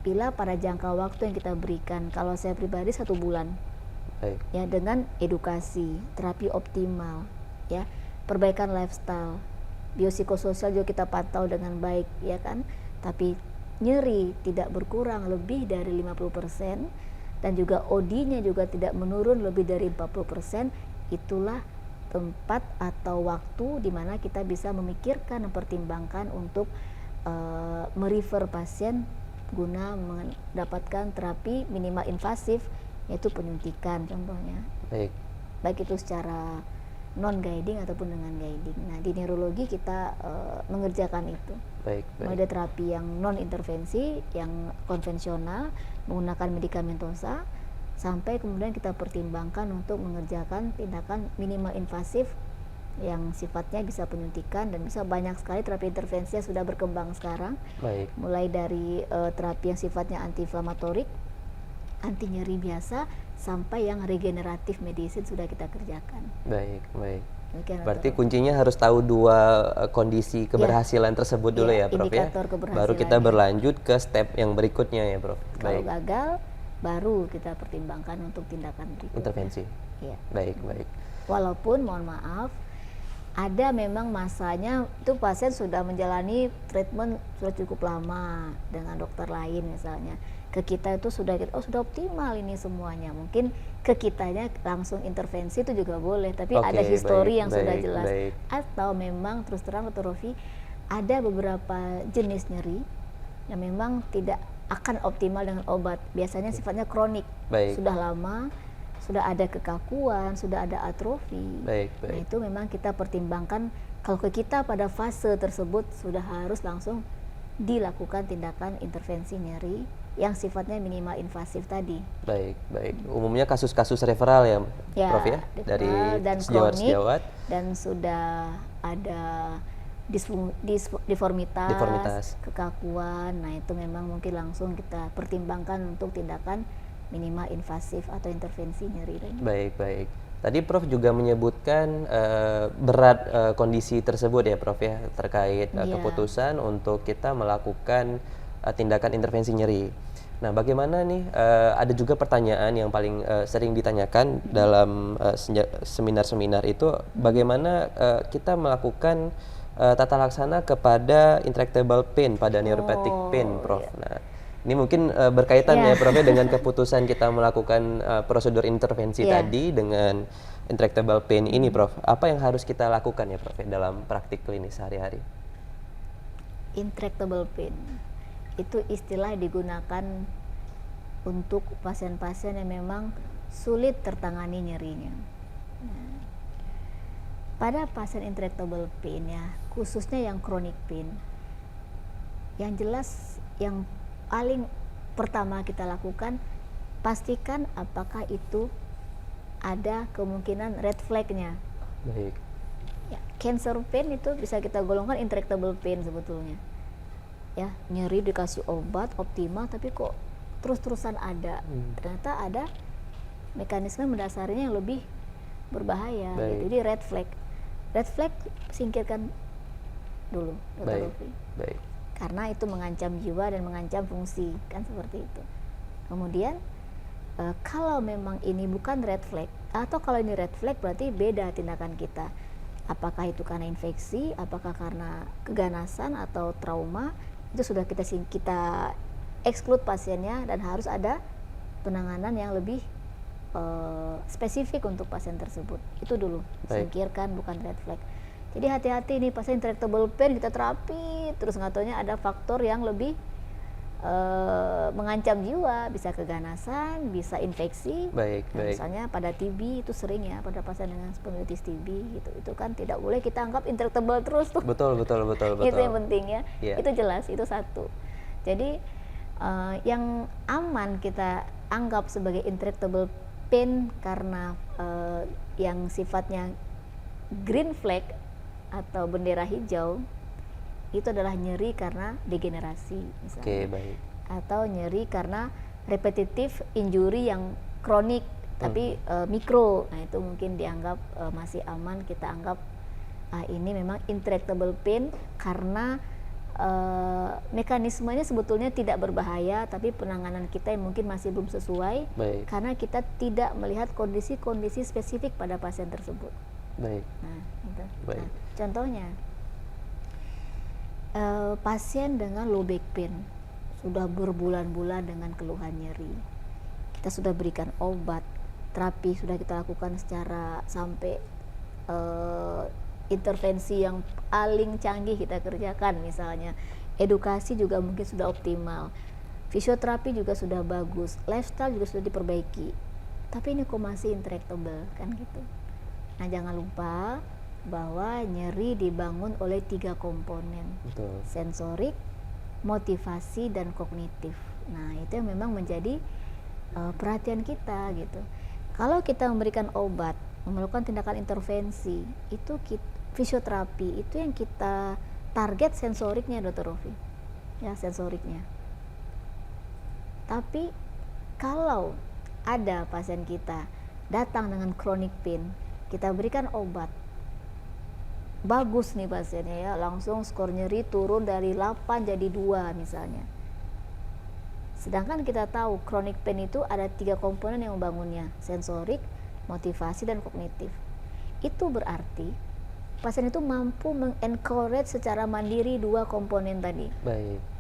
[SPEAKER 2] bila pada jangka waktu yang kita berikan, kalau saya pribadi 1 bulan, ya dengan edukasi, terapi optimal, ya perbaikan lifestyle, biopsikososial juga kita pantau dengan baik, ya kan. Tapi nyeri tidak berkurang lebih dari 50% dan juga OD-nya juga tidak menurun lebih dari 40%, itulah tempat atau waktu di mana kita bisa memikirkan, mempertimbangkan untuk merefer pasien guna mendapatkan terapi minimal invasif, yaitu penyuntikan contohnya. Baik itu secara non guiding ataupun dengan guiding. Nah, di neurologi kita mengerjakan itu. Mulai dari terapi yang non intervensi, yang konvensional menggunakan medikamentosa, sampai kemudian kita pertimbangkan untuk mengerjakan tindakan minimal invasif yang sifatnya bisa penyuntikan, dan bisa banyak sekali terapi intervensi yang sudah berkembang sekarang. Mulai dari terapi yang sifatnya anti-inflamatorik, anti nyeri biasa, sampai yang regeneratif medicine sudah kita kerjakan.
[SPEAKER 1] Berarti kuncinya harus tahu 2 kondisi keberhasilan tersebut dulu ya Prof ya. Baru kita berlanjut ke step yang berikutnya ya Prof.
[SPEAKER 2] Kalau gagal, baru kita pertimbangkan untuk tindakan berikutnya.
[SPEAKER 1] Intervensi. Baik.
[SPEAKER 2] Walaupun mohon maaf, ada memang masanya itu pasien sudah menjalani treatment sudah cukup lama dengan dokter lain misalnya. Ke kita itu sudah optimal ini semuanya. Mungkin ke kitanya langsung intervensi itu juga boleh, tapi ada histori yang sudah jelas. Atau memang terus terang Dr. Rofi, ada beberapa jenis nyeri yang memang tidak akan optimal dengan obat. Biasanya sifatnya kronik, sudah lama, sudah ada kekakuan, sudah ada atrofi. Nah itu memang kita pertimbangkan, kalau ke kita pada fase tersebut sudah harus langsung dilakukan tindakan intervensi nyeri yang sifatnya minimal invasif tadi.
[SPEAKER 1] Umumnya kasus-kasus referal ya Prof ya, dari sejawat-sejawat,
[SPEAKER 2] dan sudah ada deformitas, kekakuan. Nah itu memang mungkin langsung kita pertimbangkan untuk tindakan minimal invasif atau intervensi nyeri.
[SPEAKER 1] Baik. Tadi Prof juga menyebutkan berat kondisi tersebut ya Prof ya, terkait keputusan untuk kita melakukan tindakan intervensi nyeri. Nah, bagaimana nih, ada juga pertanyaan yang paling sering ditanyakan dalam seminar-seminar itu, bagaimana kita melakukan tata laksana kepada intractable pain pada neuropathic pain Prof. Nah, ini mungkin berkaitan ya Prof dengan keputusan kita melakukan prosedur intervensi tadi dengan intractable pain ini Prof. Apa yang harus kita lakukan ya Prof dalam praktik klinis sehari-hari?
[SPEAKER 2] Intractable pain itu istilah digunakan untuk pasien-pasien yang memang sulit tertangani nyerinya. Nah, pada pasien intractable pain ya, khususnya yang chronic pain, yang jelas yang paling pertama kita lakukan, pastikan apakah itu ada kemungkinan red flag-nya. Ya, cancer pain itu bisa kita golongkan intractable pain sebetulnya. Ya, nyeri dikasih obat optimal tapi kok terus-terusan ada. Ternyata ada mekanisme mendasarinya yang lebih berbahaya. Gitu. Jadi red flag singkirkan dulu, Dr. Lufi. Karena itu mengancam jiwa dan mengancam fungsi, kan seperti itu. Kemudian kalau memang ini bukan red flag, atau kalau ini red flag berarti beda tindakan kita. Apakah itu karena infeksi, apakah karena keganasan atau trauma, itu sudah kita exclude pasiennya dan harus ada penanganan yang lebih spesifik untuk pasien tersebut. Itu dulu, singkirkan, bukan red flag. Jadi hati-hati nih, pasien intractable pain kita terapi, terus nggak taunya ada faktor yang lebih mengancam jiwa, bisa keganasan, bisa infeksi. Misalnya pada TB itu sering ya, pada pasien dengan spondilitis TB gitu. Itu kan tidak boleh kita anggap intractable terus tuh.
[SPEAKER 1] Betul.
[SPEAKER 2] Itu yang penting ya. Itu jelas, itu satu. Jadi yang aman kita anggap sebagai intractable pain karena yang sifatnya green flag atau bendera hijau itu adalah nyeri karena degenerasi misalnya, atau nyeri karena repetitive injury yang kronik tapi mikro. Nah itu mungkin dianggap masih aman, kita anggap ini memang intractable pain karena mekanismenya sebetulnya tidak berbahaya, tapi penanganan kita yang mungkin masih belum sesuai karena kita tidak melihat kondisi-kondisi spesifik pada pasien tersebut. Nah, gitu. Nah, contohnya pasien dengan low back pain sudah berbulan-bulan dengan keluhan nyeri, kita sudah berikan obat, terapi sudah kita lakukan secara sampai intervensi yang paling canggih kita kerjakan, misalnya edukasi juga mungkin sudah optimal, fisioterapi juga sudah bagus, lifestyle juga sudah diperbaiki, tapi ini kok masih intractable kan gitu. Nah jangan lupa bahwa nyeri dibangun oleh 3 komponen, sensorik, motivasi, dan kognitif. Nah itu yang memang menjadi perhatian kita gitu. Kalau kita memberikan obat, melakukan tindakan intervensi, itu fisioterapi itu yang kita target sensoriknya, Dr. Rofi, ya sensoriknya. Tapi kalau ada pasien kita datang dengan chronic pain, kita berikan obat, bagus nih pasiennya ya, langsung skor nyeri turun dari 8 jadi 2 misalnya. Sedangkan kita tahu chronic pain itu ada 3 komponen yang membangunnya, sensorik, motivasi, dan kognitif. Itu berarti pasien itu mampu mengencourage secara mandiri 2 komponen tadi,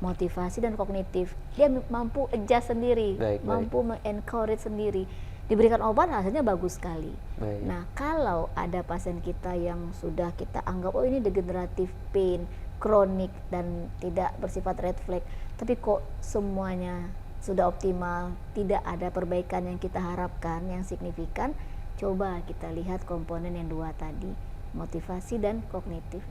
[SPEAKER 2] motivasi dan kognitif. Dia mampu adjust sendiri, mampu mengencourage sendiri. Diberikan obat hasilnya bagus sekali. Nah kalau ada pasien kita yang sudah kita anggap oh ini degenerative pain, kronik dan tidak bersifat red flag, tapi kok semuanya sudah optimal, tidak ada perbaikan yang kita harapkan yang signifikan, coba kita lihat komponen yang 2 tadi, motivasi dan kognitif.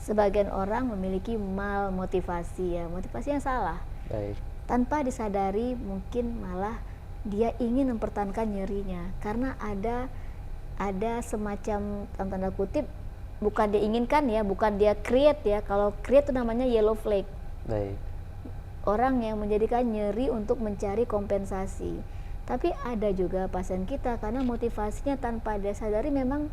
[SPEAKER 2] Sebagian orang memiliki malmotivasi, ya motivasi yang salah, tanpa disadari mungkin malah dia ingin mempertahankan nyerinya karena ada semacam tanda kutip, bukan dia inginkan ya, bukan dia create ya. Kalau create itu namanya yellow flag. Orang yang menjadikan nyeri untuk mencari kompensasi. Tapi ada juga pasien kita karena motivasinya tanpa dia sadari memang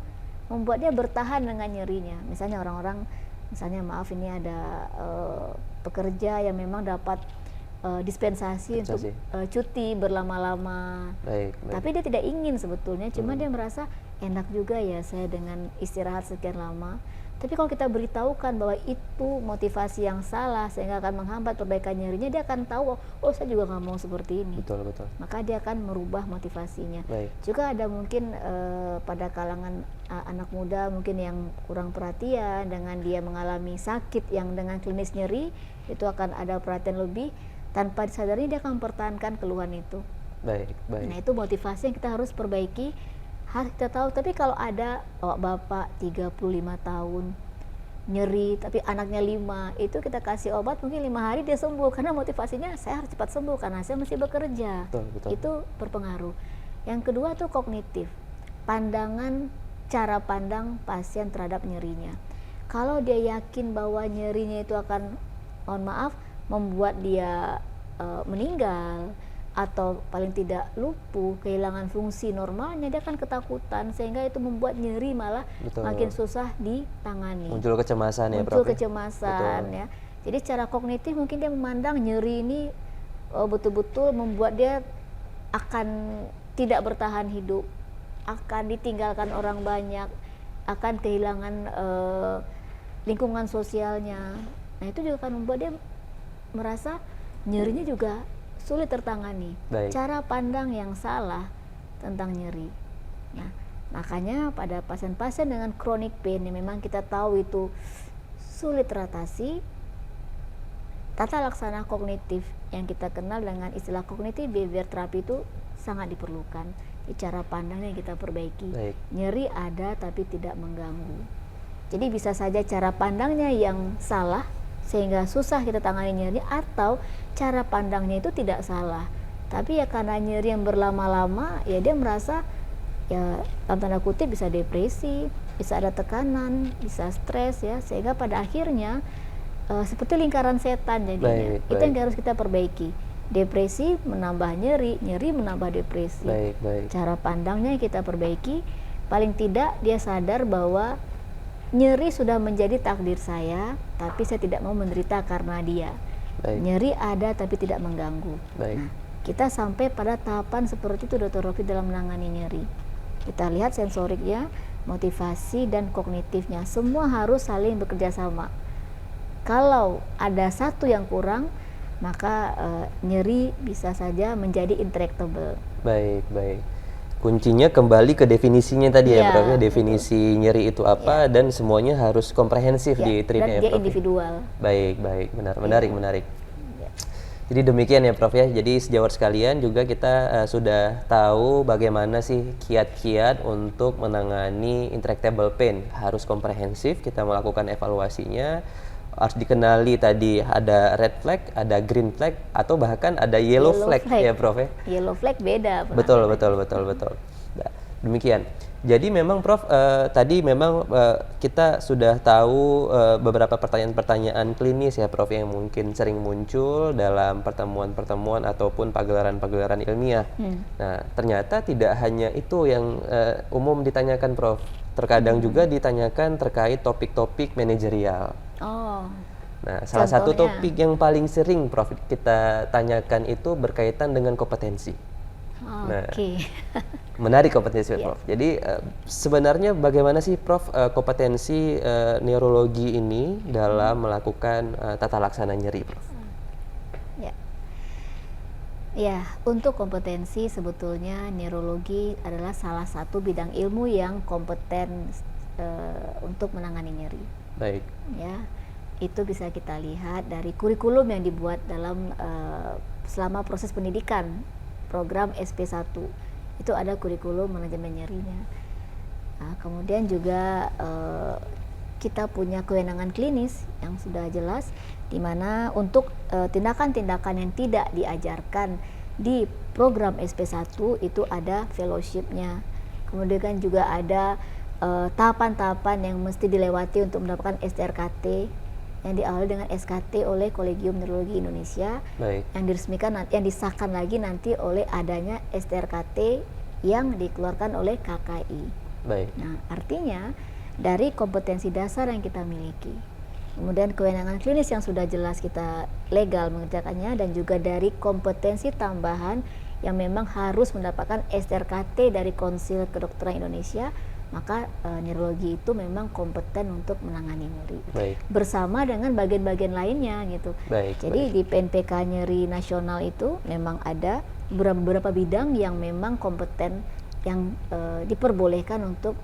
[SPEAKER 2] membuat dia bertahan dengan nyerinya. Misalnya orang-orang, misalnya maaf ini ada pekerja yang memang dapat dispensasi untuk cuti berlama-lama, tapi dia tidak ingin sebetulnya, cuma dia merasa enak juga ya saya dengan istirahat sekian lama. Tapi kalau kita beritahukan bahwa itu motivasi yang salah sehingga akan menghambat perbaikan nyerinya, dia akan tahu oh saya juga nggak mau seperti ini. Maka dia akan merubah motivasinya. Juga ada mungkin pada kalangan anak muda mungkin yang kurang perhatian, dengan dia mengalami sakit yang dengan klinis nyeri itu akan ada perhatian lebih, tanpa disadari dia akan mempertahankan keluhan itu. Nah itu motivasi yang kita harus perbaiki, harus kita tahu. Tapi kalau ada bapak 35 tahun nyeri tapi anaknya 5, itu kita kasih obat mungkin 5 hari dia sembuh karena motivasinya saya harus cepat sembuh karena saya masih bekerja. Itu berpengaruh. Yang kedua tuh kognitif, pandangan, cara pandang pasien terhadap nyerinya. Kalau dia yakin bahwa nyerinya itu akan, mohon maaf, membuat dia meninggal atau paling tidak lumpuh, kehilangan fungsi normalnya, dia akan ketakutan sehingga itu membuat nyeri malah makin susah ditangani. Muncul kecemasan ya, Prof. Ya. Jadi secara kognitif mungkin dia memandang nyeri ini betul-betul membuat dia akan tidak bertahan hidup, akan ditinggalkan orang banyak, akan kehilangan lingkungan sosialnya. Nah itu juga akan membuat dia merasa nyerinya juga sulit tertangani.
[SPEAKER 1] Baik.
[SPEAKER 2] Cara pandang yang salah tentang nyeri. Nah, makanya pada pasien-pasien dengan chronic pain yang memang kita tahu itu sulit teratasi, tata laksana kognitif yang kita kenal dengan istilah cognitive behavior therapy itu sangat diperlukan. Cara pandangnya kita perbaiki.
[SPEAKER 1] Baik.
[SPEAKER 2] Nyeri ada tapi tidak mengganggu. Jadi bisa saja cara pandangnya yang salah sehingga susah kita tangani nyeri, atau cara pandangnya itu tidak salah, tapi ya karena nyeri yang berlama-lama ya dia merasa ya dalam tanda kutip bisa depresi, bisa ada tekanan, bisa stres ya, sehingga pada akhirnya seperti lingkaran setan jadinya.
[SPEAKER 1] Baik,
[SPEAKER 2] itu
[SPEAKER 1] baik.
[SPEAKER 2] yang harus kita perbaiki. Depresi menambah nyeri, nyeri menambah depresi.
[SPEAKER 1] Baik, baik.
[SPEAKER 2] Cara pandangnya kita perbaiki, paling tidak dia sadar bahwa nyeri sudah menjadi takdir saya, tapi saya tidak mau menderita karena dia.
[SPEAKER 1] Baik.
[SPEAKER 2] Nyeri ada tapi tidak mengganggu.
[SPEAKER 1] Baik.
[SPEAKER 2] Nah, kita sampai pada tahapan seperti itu Dr. Rofi dalam menangani nyeri. Kita lihat sensoriknya, motivasi dan kognitifnya, semua harus saling bekerja sama. Kalau ada satu yang kurang, maka nyeri bisa saja menjadi intractable.
[SPEAKER 1] Baik, baik. Kuncinya kembali ke definisinya tadi ya,
[SPEAKER 2] Ya,
[SPEAKER 1] Prof. Ya, definisi nyeri itu apa dan semuanya harus komprehensif
[SPEAKER 2] Ya,
[SPEAKER 1] diterima
[SPEAKER 2] dan
[SPEAKER 1] ya,
[SPEAKER 2] dia
[SPEAKER 1] Prof.
[SPEAKER 2] individual.
[SPEAKER 1] Baik, baik, benar, menarik, menarik.
[SPEAKER 2] Ya.
[SPEAKER 1] Jadi demikian ya, Prof. Ya. Jadi sejawat sekalian juga kita sudah tahu bagaimana sih kiat-kiat untuk menangani intractable pain. Harus komprehensif, kita melakukan evaluasinya. Harus dikenali tadi ada red flag, ada green flag, atau bahkan ada yellow flag ya, Prof. Ya.
[SPEAKER 2] Yellow flag beda.
[SPEAKER 1] Betul. Nah, demikian. Jadi memang Prof, tadi memang kita sudah tahu beberapa pertanyaan-pertanyaan klinis ya, Prof, yang mungkin sering muncul dalam pertemuan-pertemuan ataupun pagelaran-pagelaran ilmiah. Nah, ternyata tidak hanya itu yang umum ditanyakan, Prof. Terkadang juga ditanyakan terkait topik-topik manajerial.
[SPEAKER 2] Oh.
[SPEAKER 1] Nah, salah satu
[SPEAKER 2] Contohnya?
[SPEAKER 1] topik yang paling sering Prof kita tanyakan itu berkaitan dengan kompetensi.
[SPEAKER 2] Oke.
[SPEAKER 1] Menarik kompetensi,
[SPEAKER 2] Iya.
[SPEAKER 1] Prof. Jadi sebenarnya bagaimana sih, Prof, kompetensi neurologi ini dalam melakukan tata laksana nyeri, Prof?
[SPEAKER 2] Ya. Ya, untuk kompetensi sebetulnya neurologi adalah salah satu bidang ilmu yang kompeten untuk menangani nyeri.
[SPEAKER 1] Baik.
[SPEAKER 2] Ya, itu bisa kita lihat dari kurikulum yang dibuat dalam selama proses pendidikan program SP1. Itu ada kurikulum manajemen nyerinya. Nah, kemudian juga kita punya kewenangan klinis yang sudah jelas, di mana untuk tindakan-tindakan yang tidak diajarkan di program SP1 itu ada fellowship-nya. Kemudian kan juga ada tahapan-tahapan yang mesti dilewati untuk mendapatkan STRKT yang diawali dengan SKT oleh Kolegium Neurologi Indonesia.
[SPEAKER 1] Baik.
[SPEAKER 2] Yang diresmikan yang disahkan lagi nanti oleh adanya STRKT yang dikeluarkan oleh KKI.
[SPEAKER 1] Baik.
[SPEAKER 2] Nah, artinya dari kompetensi dasar yang kita miliki, kemudian kewenangan klinis yang sudah jelas kita legal mengerjakannya, dan juga dari kompetensi tambahan yang memang harus mendapatkan STRKT dari Konsil Kedokteran Indonesia, maka neurologi itu memang kompeten untuk menangani nyeri.
[SPEAKER 1] Baik.
[SPEAKER 2] Bersama dengan bagian-bagian lainnya gitu.
[SPEAKER 1] Baik.
[SPEAKER 2] Jadi di PNPK nyeri nasional itu memang ada beberapa bidang yang memang kompeten yang diperbolehkan untuk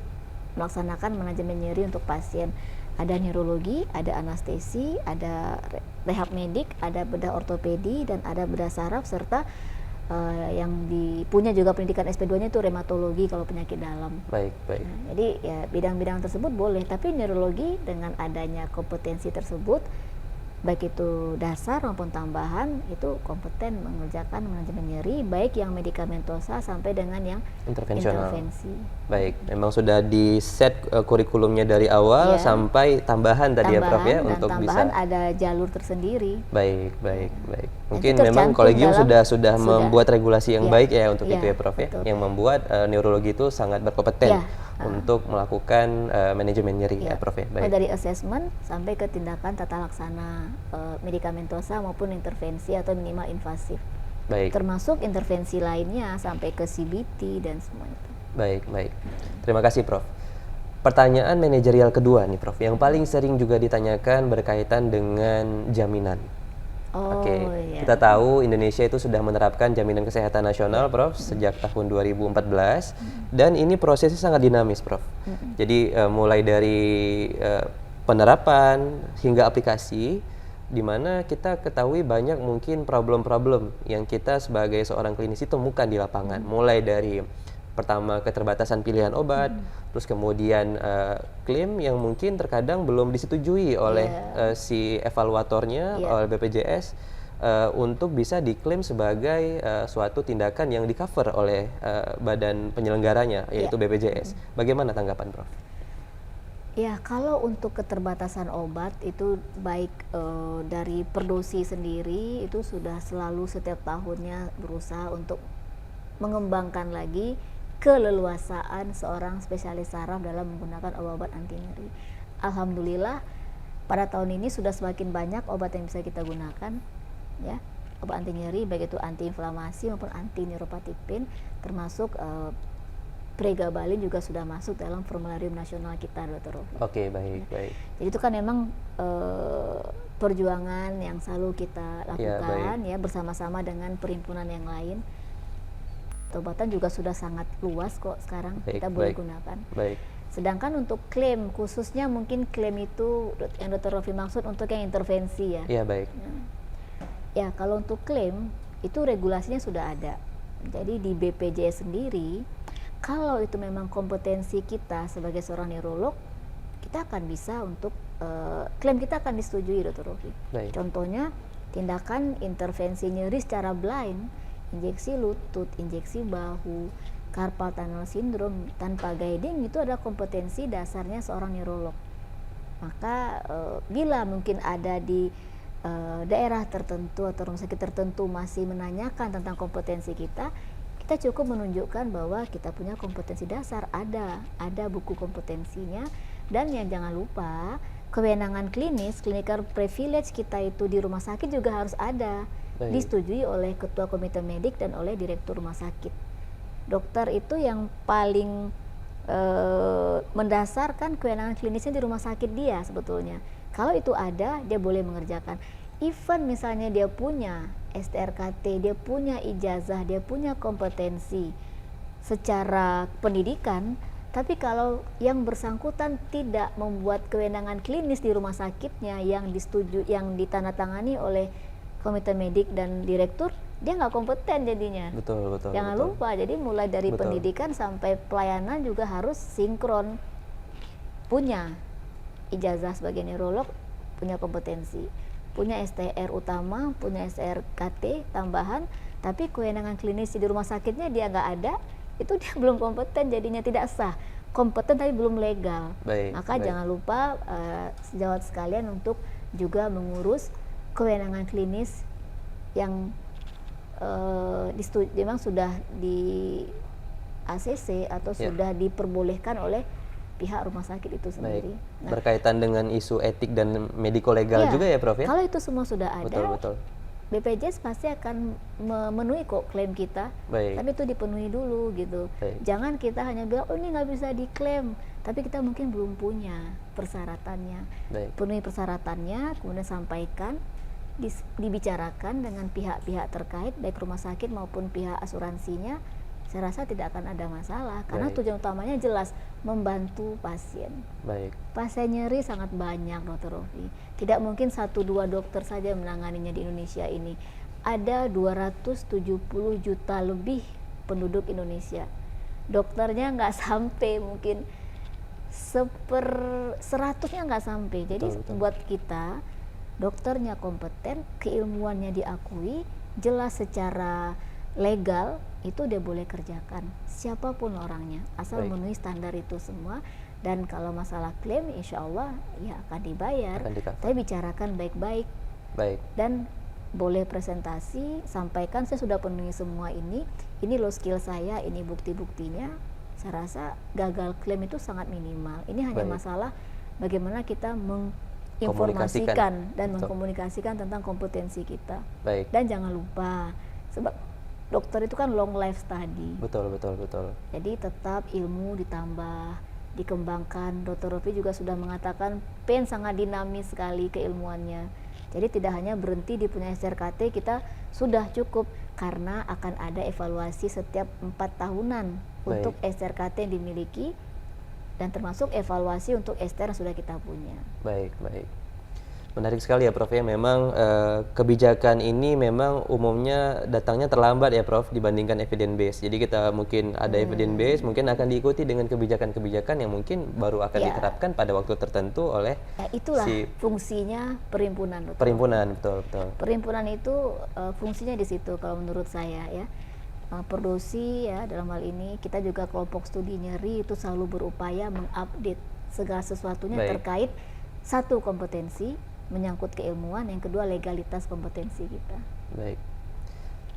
[SPEAKER 2] melaksanakan manajemen nyeri untuk pasien. Ada neurologi, ada anestesi, ada rehab medik, ada bedah ortopedi, dan ada bedah saraf, serta yang punya juga pendidikan SP2-nya itu reumatologi kalau penyakit dalam.
[SPEAKER 1] Baik, baik.
[SPEAKER 2] Nah, jadi ya bidang-bidang tersebut boleh, tapi neurologi dengan adanya kompetensi tersebut, baik itu dasar maupun tambahan, itu kompeten mengerjakan manajemen nyeri, baik yang medikamentosa sampai dengan yang
[SPEAKER 1] Intervensional.
[SPEAKER 2] intervensi.
[SPEAKER 1] Baik, memang sudah di set kurikulumnya dari awal
[SPEAKER 2] Ya.
[SPEAKER 1] sampai tambahan tadi ya, Prof, ya,
[SPEAKER 2] Dan
[SPEAKER 1] untuk
[SPEAKER 2] tambahan
[SPEAKER 1] bisa.
[SPEAKER 2] ada jalur tersendiri.
[SPEAKER 1] Baik, baik, baik.
[SPEAKER 2] Dan
[SPEAKER 1] Mungkin
[SPEAKER 2] itu
[SPEAKER 1] memang
[SPEAKER 2] tercantum
[SPEAKER 1] kolegium
[SPEAKER 2] dalam-
[SPEAKER 1] sudah membuat regulasi yang
[SPEAKER 2] Ya,
[SPEAKER 1] baik ya untuk
[SPEAKER 2] ya,
[SPEAKER 1] itu ya, Prof, ya,
[SPEAKER 2] betul.
[SPEAKER 1] yang membuat neurologi itu sangat berkompeten
[SPEAKER 2] Ya,
[SPEAKER 1] untuk melakukan manajemen nyeri ya,
[SPEAKER 2] Ya,
[SPEAKER 1] Prof, ya.
[SPEAKER 2] mulai
[SPEAKER 1] Baik.
[SPEAKER 2] dari assessment sampai ke tindakan tata laksana medikamentosa maupun intervensi atau minimal invasif.
[SPEAKER 1] Baik.
[SPEAKER 2] Termasuk intervensi lainnya sampai ke CBT dan semua itu.
[SPEAKER 1] Baik, baik. Terima kasih, Prof. Pertanyaan manajerial kedua nih, Prof, yang paling sering juga ditanyakan berkaitan dengan jaminan.
[SPEAKER 2] Oh
[SPEAKER 1] Oke,
[SPEAKER 2] iya.
[SPEAKER 1] kita tahu Indonesia itu sudah menerapkan jaminan kesehatan nasional, Prof, sejak tahun 2014, dan ini prosesnya sangat dinamis, Prof. Jadi mulai dari penerapan hingga aplikasi, di mana kita ketahui banyak mungkin problem-problem yang kita sebagai seorang klinisi temukan di lapangan, mulai dari pertama keterbatasan pilihan obat, terus kemudian klaim yang mungkin terkadang belum disetujui oleh si evaluatornya, oleh BPJS, untuk bisa diklaim sebagai suatu tindakan yang di cover oleh badan penyelenggaranya, yaitu BPJS. Bagaimana tanggapan, Prof?
[SPEAKER 2] Ya, kalau untuk keterbatasan obat itu baik dari Perdosi sendiri itu sudah selalu setiap tahunnya berusaha untuk mengembangkan lagi keleluasaan seorang spesialis saraf dalam menggunakan obat-obat anti nyeri. Alhamdulillah pada tahun ini sudah semakin banyak obat yang bisa kita gunakan, ya, obat anti nyeri baik itu anti inflamasi maupun anti neuropatipin, termasuk pregabalin juga sudah masuk dalam formularium nasional kita, Dr. Rofi.
[SPEAKER 1] Oke, baik, baik.
[SPEAKER 2] Jadi itu kan memang perjuangan yang selalu kita lakukan, ya, bersama-sama dengan perhimpunan yang lain. Obatan juga sudah sangat luas kok sekarang kita boleh gunakan.
[SPEAKER 1] Baik.
[SPEAKER 2] Sedangkan untuk klaim, khususnya mungkin klaim itu yang Dr. Rofi maksud untuk yang intervensi, ya.
[SPEAKER 1] Iya, baik.
[SPEAKER 2] Ya, kalau untuk klaim itu regulasinya sudah ada. Jadi di BPJS sendiri, kalau itu memang kompetensi kita sebagai seorang neurolog, kita akan bisa untuk klaim kita akan disetujui, Dr. Rofi. Contohnya tindakan intervensi nyeri secara blind, injeksi lutut, injeksi bahu, carpal tunnel syndrome tanpa guiding, itu adalah kompetensi dasarnya seorang neurolog. Maka bila mungkin ada di daerah tertentu atau rumah sakit tertentu masih menanyakan tentang kompetensi kita cukup menunjukkan bahwa kita punya kompetensi dasar, ada buku kompetensinya. Dan yang jangan lupa, kewenangan klinis, clinical privilege kita itu di rumah sakit juga harus ada, disetujui oleh ketua komite medik dan oleh direktur rumah sakit. Dokter itu yang paling mendasarkan kewenangan klinisnya di rumah sakit dia sebetulnya. Kalau itu ada, dia boleh mengerjakan. Even misalnya dia punya STRKT, dia punya ijazah, dia punya kompetensi secara pendidikan, tapi kalau yang bersangkutan tidak membuat kewenangan klinis di rumah sakitnya yang disetujui, yang ditandatangani oleh komite medik dan direktur, dia nggak kompeten jadinya.
[SPEAKER 1] Betul.
[SPEAKER 2] Jangan lupa, jadi mulai dari pendidikan sampai pelayanan juga harus sinkron. Punya ijazah sebagai neurolog, punya kompetensi, punya STR utama, punya STRKT tambahan, tapi kewenangan klinis di rumah sakitnya dia nggak ada, itu dia belum kompeten, jadinya tidak sah. Kompeten tapi belum legal. Maka jangan lupa sejawat sekalian untuk juga mengurus kewenangan klinis yang memang sudah di ACC atau sudah diperbolehkan oleh pihak rumah sakit itu sendiri.
[SPEAKER 1] Nah, berkaitan dengan isu etik dan mediko-legal juga ya, Prof, ya?
[SPEAKER 2] Kalau itu semua sudah ada,
[SPEAKER 1] betul.
[SPEAKER 2] BPJS pasti akan memenuhi kok klaim kita, tapi itu dipenuhi dulu gitu. Jangan kita hanya bilang, oh ini nggak bisa diklaim, tapi kita mungkin belum punya persyaratannya. Penuhi persyaratannya, kemudian sampaikan, dibicarakan dengan pihak-pihak terkait, baik rumah sakit maupun pihak asuransinya. Saya rasa tidak akan ada masalah, karena tujuan utamanya jelas, membantu pasien. Pasien nyeri sangat banyak, Dr. Rofi. Tidak mungkin 1-2 dokter saja menanganinya di Indonesia ini. Ada 270 juta lebih penduduk Indonesia. Dokternya nggak sampai, mungkin 1/100-nya nggak sampai. Jadi buat kita, dokternya kompeten, keilmuannya diakui, jelas secara legal, itu dia boleh kerjakan siapapun orangnya, asal memenuhi standar itu semua. Dan kalau masalah klaim, insya Allah ya akan dibayar, tapi bicarakan baik-baik. Dan boleh presentasi, sampaikan saya sudah penuhi semua ini loh skill saya, ini bukti-buktinya. Saya rasa gagal klaim itu sangat minimal. Ini hanya masalah bagaimana kita menginformasikan dan mengkomunikasikan tentang kompetensi kita. Dan jangan lupa, sebab dokter itu kan long life study. Betul. Jadi tetap ilmu ditambah, dikembangkan. Dr. Rofi juga sudah mengatakan PEN sangat dinamis sekali keilmuannya. Jadi tidak hanya berhenti di punya SRKT kita sudah cukup, karena akan ada evaluasi setiap 4 tahunan untuk SRKT yang dimiliki, dan termasuk evaluasi untuk STR yang sudah kita punya.
[SPEAKER 1] Baik. Menarik sekali ya Prof ya, memang kebijakan ini memang umumnya datangnya terlambat ya Prof dibandingkan evidence base. Jadi kita mungkin ada evidence base, mungkin akan diikuti dengan kebijakan-kebijakan yang mungkin baru akan diterapkan pada waktu tertentu oleh
[SPEAKER 2] itulah fungsinya perhimpunan.
[SPEAKER 1] Perhimpunan, betul.
[SPEAKER 2] Perhimpunan itu fungsinya di situ kalau menurut saya ya. Perdosi ya dalam hal ini, kita juga kelompok studi nyeri itu selalu berupaya mengupdate segala sesuatunya terkait satu kompetensi, menyangkut keilmuan, yang kedua legalitas kompetensi kita.
[SPEAKER 1] Baik.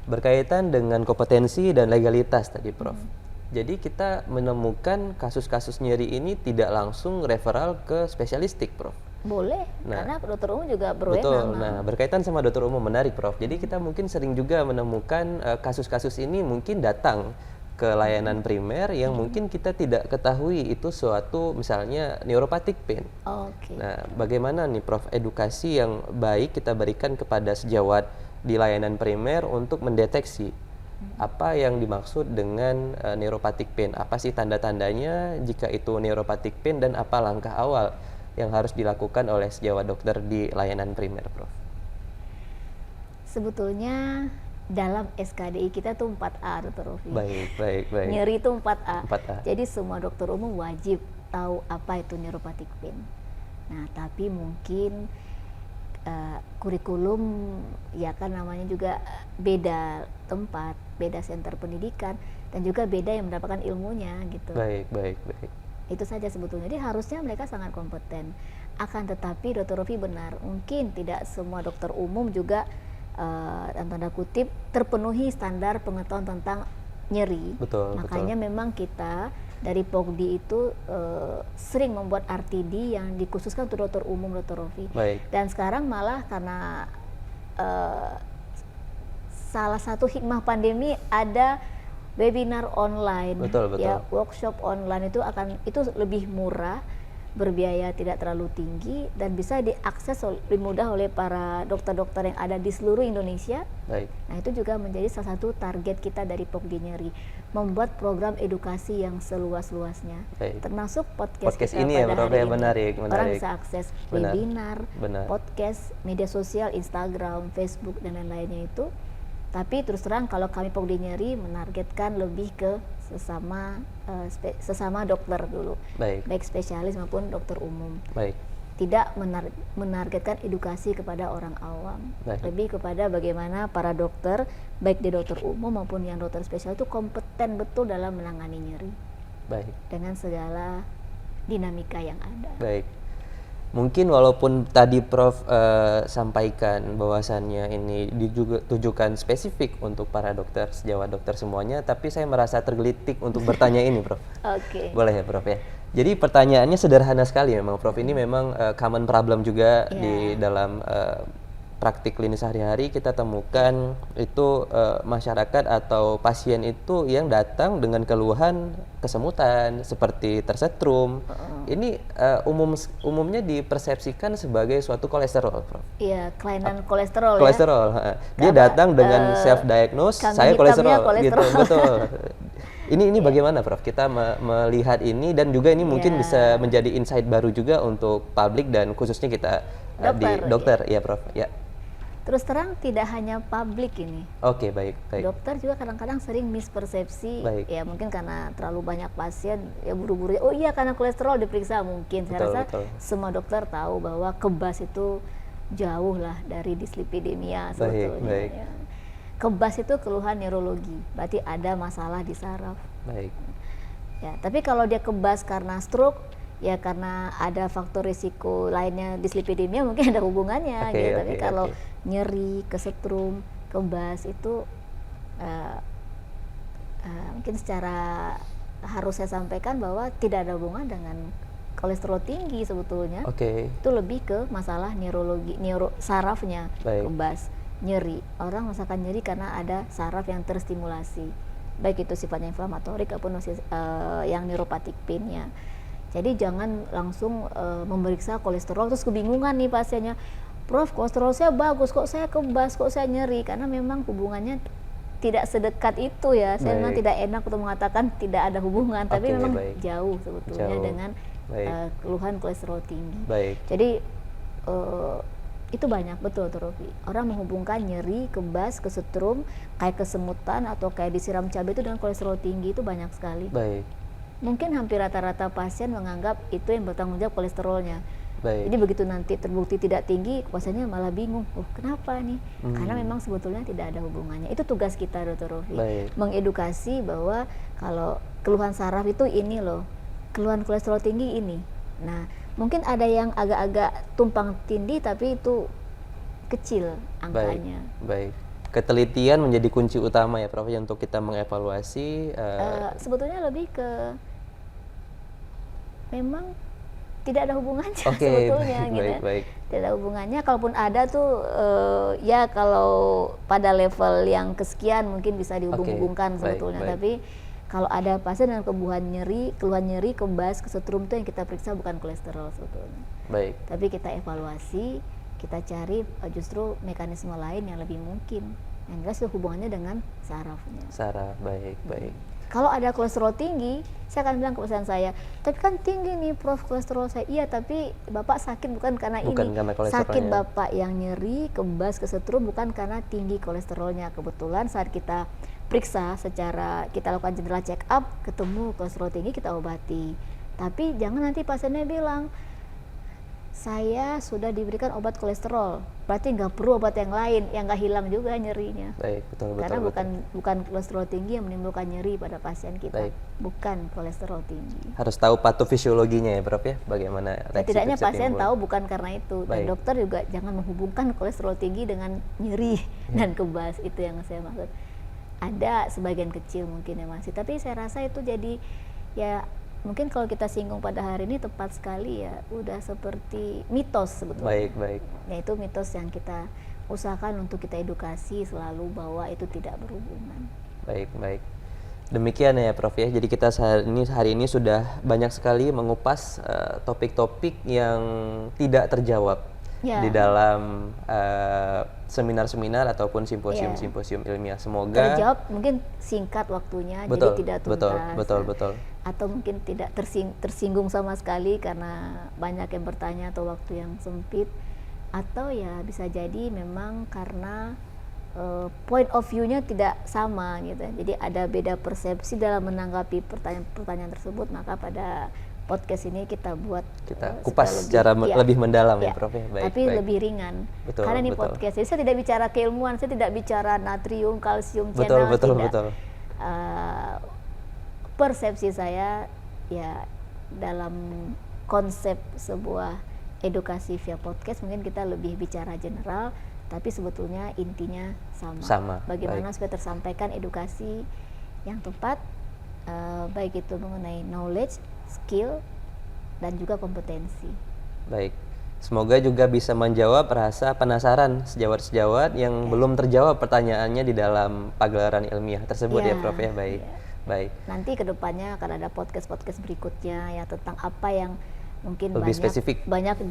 [SPEAKER 1] Berkaitan dengan kompetensi dan legalitas tadi Prof. Jadi kita menemukan kasus-kasus nyeri ini tidak langsung referral ke spesialistik Prof.
[SPEAKER 2] Boleh, karena dokter umum juga berwenang.
[SPEAKER 1] Betul. Nah, berkaitan sama dokter umum, menarik Prof. Jadi kita mungkin sering juga menemukan kasus-kasus ini mungkin datang ke layanan primer yang mungkin kita tidak ketahui itu suatu misalnya neuropathic pain. Nah, bagaimana nih Prof edukasi yang baik kita berikan kepada sejawat di layanan primer untuk mendeteksi apa yang dimaksud dengan neuropathic pain? Apa sih tanda-tandanya jika itu neuropathic pain, dan apa langkah awal yang harus dilakukan oleh sejawat dokter di layanan primer, Prof?
[SPEAKER 2] Sebetulnya dalam SKDI kita tuh 4A, Dr. Rofi.
[SPEAKER 1] Baik.
[SPEAKER 2] Nyeri itu 4A.
[SPEAKER 1] 4A.
[SPEAKER 2] Jadi semua dokter umum wajib tahu apa itu neuropathic pain. Nah, tapi mungkin kurikulum ya kan namanya juga beda tempat, beda center pendidikan, dan juga beda yang mendapatkan ilmunya gitu.
[SPEAKER 1] Baik.
[SPEAKER 2] Itu saja sebetulnya. Jadi harusnya mereka sangat kompeten. Akan tetapi Dr. Rofi benar, mungkin tidak semua dokter umum juga dalam tanda kutip terpenuhi standar pengetahuan tentang nyeri. Makanya memang kita dari POGDI itu sering membuat RTD yang dikhususkan untuk dokter umum, Dr. Rofi. Dan sekarang malah karena salah satu hikmah pandemi ada webinar online, ya workshop online itu lebih murah, berbiaya tidak terlalu tinggi, dan bisa diakses lebih mudah oleh para dokter-dokter yang ada di seluruh Indonesia. Nah, itu juga menjadi salah satu target kita dari POGDI Nyeri, membuat program edukasi yang seluas-luasnya, termasuk podcast
[SPEAKER 1] ini ya, Prof, ya, menarik.
[SPEAKER 2] Orang bisa akses webinar, podcast, media sosial, Instagram, Facebook, dan lain-lainnya itu. Tapi terus terang kalau kami POGDI Nyeri menargetkan lebih ke sesama dokter dulu, baik spesialis maupun dokter umum. Tidak menargetkan edukasi kepada orang awam, lebih kepada bagaimana para dokter baik di dokter umum maupun yang dokter spesial itu kompeten betul dalam menangani nyeri, dengan segala dinamika yang ada.
[SPEAKER 1] Mungkin walaupun tadi Prof sampaikan bahwasannya ini ditujukan spesifik untuk para dokter, sejawat dokter semuanya, tapi saya merasa tergelitik untuk bertanya ini, Prof. Boleh ya, Prof ya? Jadi pertanyaannya sederhana sekali memang, Prof. Ini memang common problem juga di dalam praktik klinis sehari-hari. Kita temukan itu masyarakat atau pasien itu yang datang dengan keluhan kesemutan seperti tersetrum. Ini umumnya dipersepsikan sebagai suatu kolesterol, Prof.
[SPEAKER 2] Iya, kelainan kolesterol.
[SPEAKER 1] Dia datang dengan self-diagnose, saya kolesterol. Gitu, betul. Ini bagaimana, Prof? Kita melihat ini, dan juga ini mungkin bisa menjadi insight baru juga untuk publik dan khususnya kita dokter, ya Prof. Ya.
[SPEAKER 2] Terus terang tidak hanya publik ini.
[SPEAKER 1] Baik.
[SPEAKER 2] Dokter juga kadang-kadang sering mispersepsi, ya mungkin karena terlalu banyak pasien, ya buru-buru, oh iya karena kolesterol diperiksa mungkin. Saya rasa semua dokter tahu bahwa kebas itu jauh lah dari dislipidemia sebetulnya. Ya. Kebas itu keluhan neurologi, berarti ada masalah di saraf. Ya, tapi kalau dia kebas karena stroke, ya karena ada faktor risiko lainnya dislipidemia, mungkin ada hubungannya gitu. Tapi kalau nyeri, kesetrum, kebas itu mungkin secara harus saya sampaikan bahwa tidak ada hubungan dengan kolesterol tinggi sebetulnya. Itu lebih ke masalah neurologi, sarafnya kebas, nyeri. Orang merasakan nyeri karena ada saraf yang terstimulasi, baik itu sifatnya inflamatorik ataupun yang neuropathic pain-nya. Jadi jangan langsung memeriksa kolesterol terus kebingungan nih pasiennya, Prof, kolesterol saya bagus, kok saya kebas, kok saya nyeri, karena memang hubungannya tidak sedekat itu ya. Saya memang tidak enak untuk mengatakan tidak ada hubungan, tapi memang jauh sebetulnya dengan keluhan kolesterol tinggi. Jadi itu banyak, betul tuh Rofi. Orang menghubungkan nyeri, kebas, kesetrum, kayak kesemutan atau kayak disiram cabai itu dengan kolesterol tinggi, itu banyak sekali. Mungkin hampir rata-rata pasien menganggap itu yang bertanggung jawab kolesterolnya. Jadi begitu nanti terbukti tidak tinggi, pasiennya malah bingung, kenapa nih? Karena memang sebetulnya tidak ada hubungannya. Itu tugas kita, Dr. Rofi, mengedukasi bahwa kalau keluhan saraf itu ini loh, keluhan kolesterol tinggi ini. Nah, mungkin ada yang agak-agak tumpang tindih, tapi itu kecil angkanya.
[SPEAKER 1] Ketelitian menjadi kunci utama ya, Prof, untuk kita mengevaluasi.
[SPEAKER 2] Sebetulnya lebih ke memang tidak ada hubungannya sebetulnya, tidak ada hubungannya. Kalaupun ada tuh ya kalau pada level yang kesekian mungkin bisa dihubung-hubungkan sebetulnya. Tapi kalau ada pasien dengan keluhan nyeri, kebas, kesetrum itu yang kita periksa bukan kolesterol sebetulnya. Tapi kita evaluasi, kita cari justru mekanisme lain yang lebih mungkin. Yang jelas hubungannya dengan sarafnya. Kalau ada kolesterol tinggi, saya akan bilang ke pasien saya, tapi kan tinggi nih Prof kolesterol saya. Iya, tapi Bapak sakit bukan karena sakit Bapak yang nyeri, kebas, kesetrum bukan karena tinggi kolesterolnya. Kebetulan saat kita periksa secara, kita lakukan general check up, ketemu kolesterol tinggi, kita obati. Tapi jangan nanti pasiennya bilang, saya sudah diberikan obat kolesterol, berarti nggak perlu obat yang lain, yang nggak hilang juga nyerinya. Karena bukan kolesterol tinggi yang menimbulkan nyeri pada pasien kita, bukan kolesterol tinggi.
[SPEAKER 1] Harus tahu patofisiologinya ya, Prof ya, bagaimana reaksi
[SPEAKER 2] tidaknya pasien tahu bukan karena itu. Dan dokter juga jangan menghubungkan kolesterol tinggi dengan nyeri dan kebas, itu yang saya maksud. Ada sebagian kecil mungkin yang masih, tapi saya rasa itu jadi ya mungkin kalau kita singgung pada hari ini tepat sekali ya, udah seperti mitos sebetulnya. Ya itu mitos yang kita usahakan untuk kita edukasi selalu bahwa itu tidak berhubungan.
[SPEAKER 1] Demikian ya Prof ya. Jadi kita hari ini sudah banyak sekali mengupas topik-topik yang tidak terjawab di dalam seminar-seminar ataupun simposium-simposium ilmiah. Semoga
[SPEAKER 2] terjawab mungkin singkat waktunya, jadi tidak tuntas.
[SPEAKER 1] Betul.
[SPEAKER 2] Atau mungkin tidak tersinggung sama sekali karena banyak yang bertanya atau waktu yang sempit, atau ya bisa jadi memang karena point of view-nya tidak sama gitu. Jadi ada beda persepsi dalam menanggapi pertanyaan tersebut, maka pada podcast ini kita
[SPEAKER 1] kupas secara lebih mendalam ya Prof ya.
[SPEAKER 2] Tapi lebih ringan. Karena ini podcast. Jadi saya tidak bicara keilmuan, saya tidak bicara natrium, kalsium, channel, tidak. Persepsi saya ya dalam konsep sebuah edukasi via podcast mungkin kita lebih bicara general, tapi sebetulnya intinya sama. Bagaimana supaya tersampaikan edukasi yang tepat, baik itu mengenai knowledge, skill, dan juga kompetensi.
[SPEAKER 1] Semoga juga bisa menjawab rasa penasaran sejawat-sejawat yang belum terjawab pertanyaannya di dalam pagelaran ilmiah tersebut ya Prof ya. Nanti
[SPEAKER 2] kedepannya akan ada podcast berikutnya ya tentang apa yang mungkin
[SPEAKER 1] lebih spesifik,
[SPEAKER 2] banyak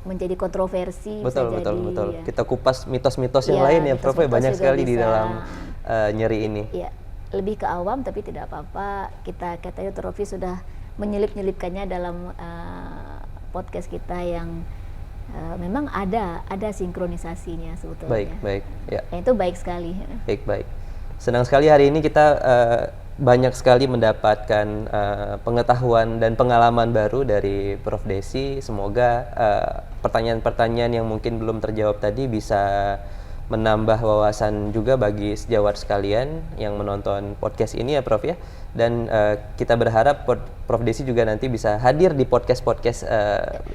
[SPEAKER 2] menjadi kontroversi.
[SPEAKER 1] Betul. Ya. Kita kupas mitos-mitos yang lain ya Prof, banyak sekali di dalam nyeri ini.
[SPEAKER 2] Ya, lebih ke awam tapi tidak apa-apa. Kita Rofi sudah menyelip-nyelipkannya dalam podcast kita yang memang ada sinkronisasinya sebetulnya.
[SPEAKER 1] Ya.
[SPEAKER 2] Itu baik sekali.
[SPEAKER 1] Baik. Senang sekali hari ini kita banyak sekali mendapatkan pengetahuan dan pengalaman baru dari Prof Desi. Semoga pertanyaan-pertanyaan yang mungkin belum terjawab tadi bisa menambah wawasan juga bagi sejawat sekalian yang menonton podcast ini ya Prof ya. Dan kita berharap Prof Desi juga nanti bisa hadir di podcast-podcast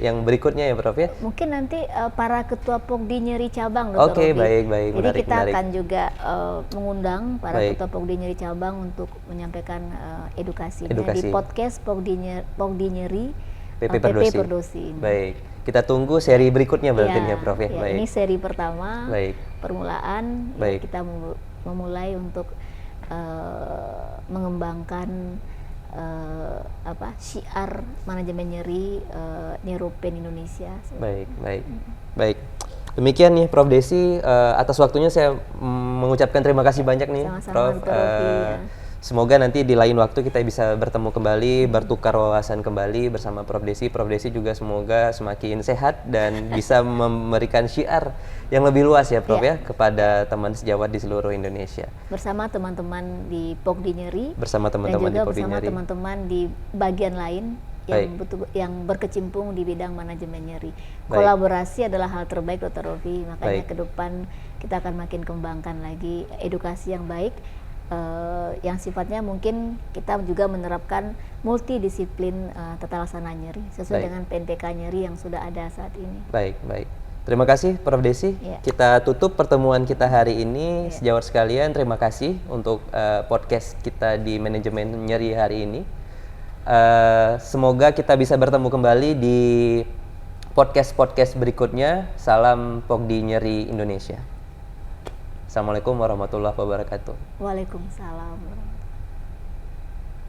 [SPEAKER 1] yang berikutnya ya Prof ya.
[SPEAKER 2] Mungkin nanti para ketua Pokdi Nyeri cabang Dr.
[SPEAKER 1] Oke, baik.
[SPEAKER 2] Jadi kita akan juga mengundang para ketua Pokdi Nyeri cabang untuk menyampaikan edukasinya di podcast Pokdi Nyeri PP Perdosi.
[SPEAKER 1] Baik. Kita tunggu seri berikutnya berarti ya Prof ya.
[SPEAKER 2] Baik. Ini seri pertama. Permulaan kita memulai untuk mengembangkan syiar manajemen nyeri Neuropain Indonesia.
[SPEAKER 1] Baik. Demikian nih Prof. Desi, atas waktunya saya mengucapkan terima kasih banyak nih
[SPEAKER 2] Sama-sama,
[SPEAKER 1] Prof.
[SPEAKER 2] Dr. Rofi, ya.
[SPEAKER 1] Semoga nanti di lain waktu kita bisa bertemu kembali, bertukar wawasan kembali bersama Prof. Desi. Prof. Desi juga semoga semakin sehat dan bisa memberikan syiar yang lebih luas ya Prof ya kepada teman sejawat di seluruh Indonesia.
[SPEAKER 2] Bersama teman-teman di Pogdi Nyeri,
[SPEAKER 1] Bersama teman-teman di
[SPEAKER 2] dan juga
[SPEAKER 1] Pogdi
[SPEAKER 2] bersama
[SPEAKER 1] Nyeri.
[SPEAKER 2] teman-teman di bagian lain yang berkecimpung di bidang manajemen nyeri. Kolaborasi adalah hal terbaik Dr. Rofi, makanya ke depan kita akan makin kembangkan lagi edukasi yang baik, yang sifatnya mungkin kita juga menerapkan multidisiplin tata laksana nyeri sesuai dengan PNPK nyeri yang sudah ada saat ini.
[SPEAKER 1] Baik. Terima kasih Prof. Desi. Kita tutup pertemuan kita hari ini. Sejawat sekalian, terima kasih untuk podcast kita di manajemen nyeri hari ini. Semoga kita bisa bertemu kembali di podcast berikutnya. Salam Pogdi Nyeri Indonesia. Assalamualaikum warahmatullahi wabarakatuh.
[SPEAKER 2] Waalaikumsalam.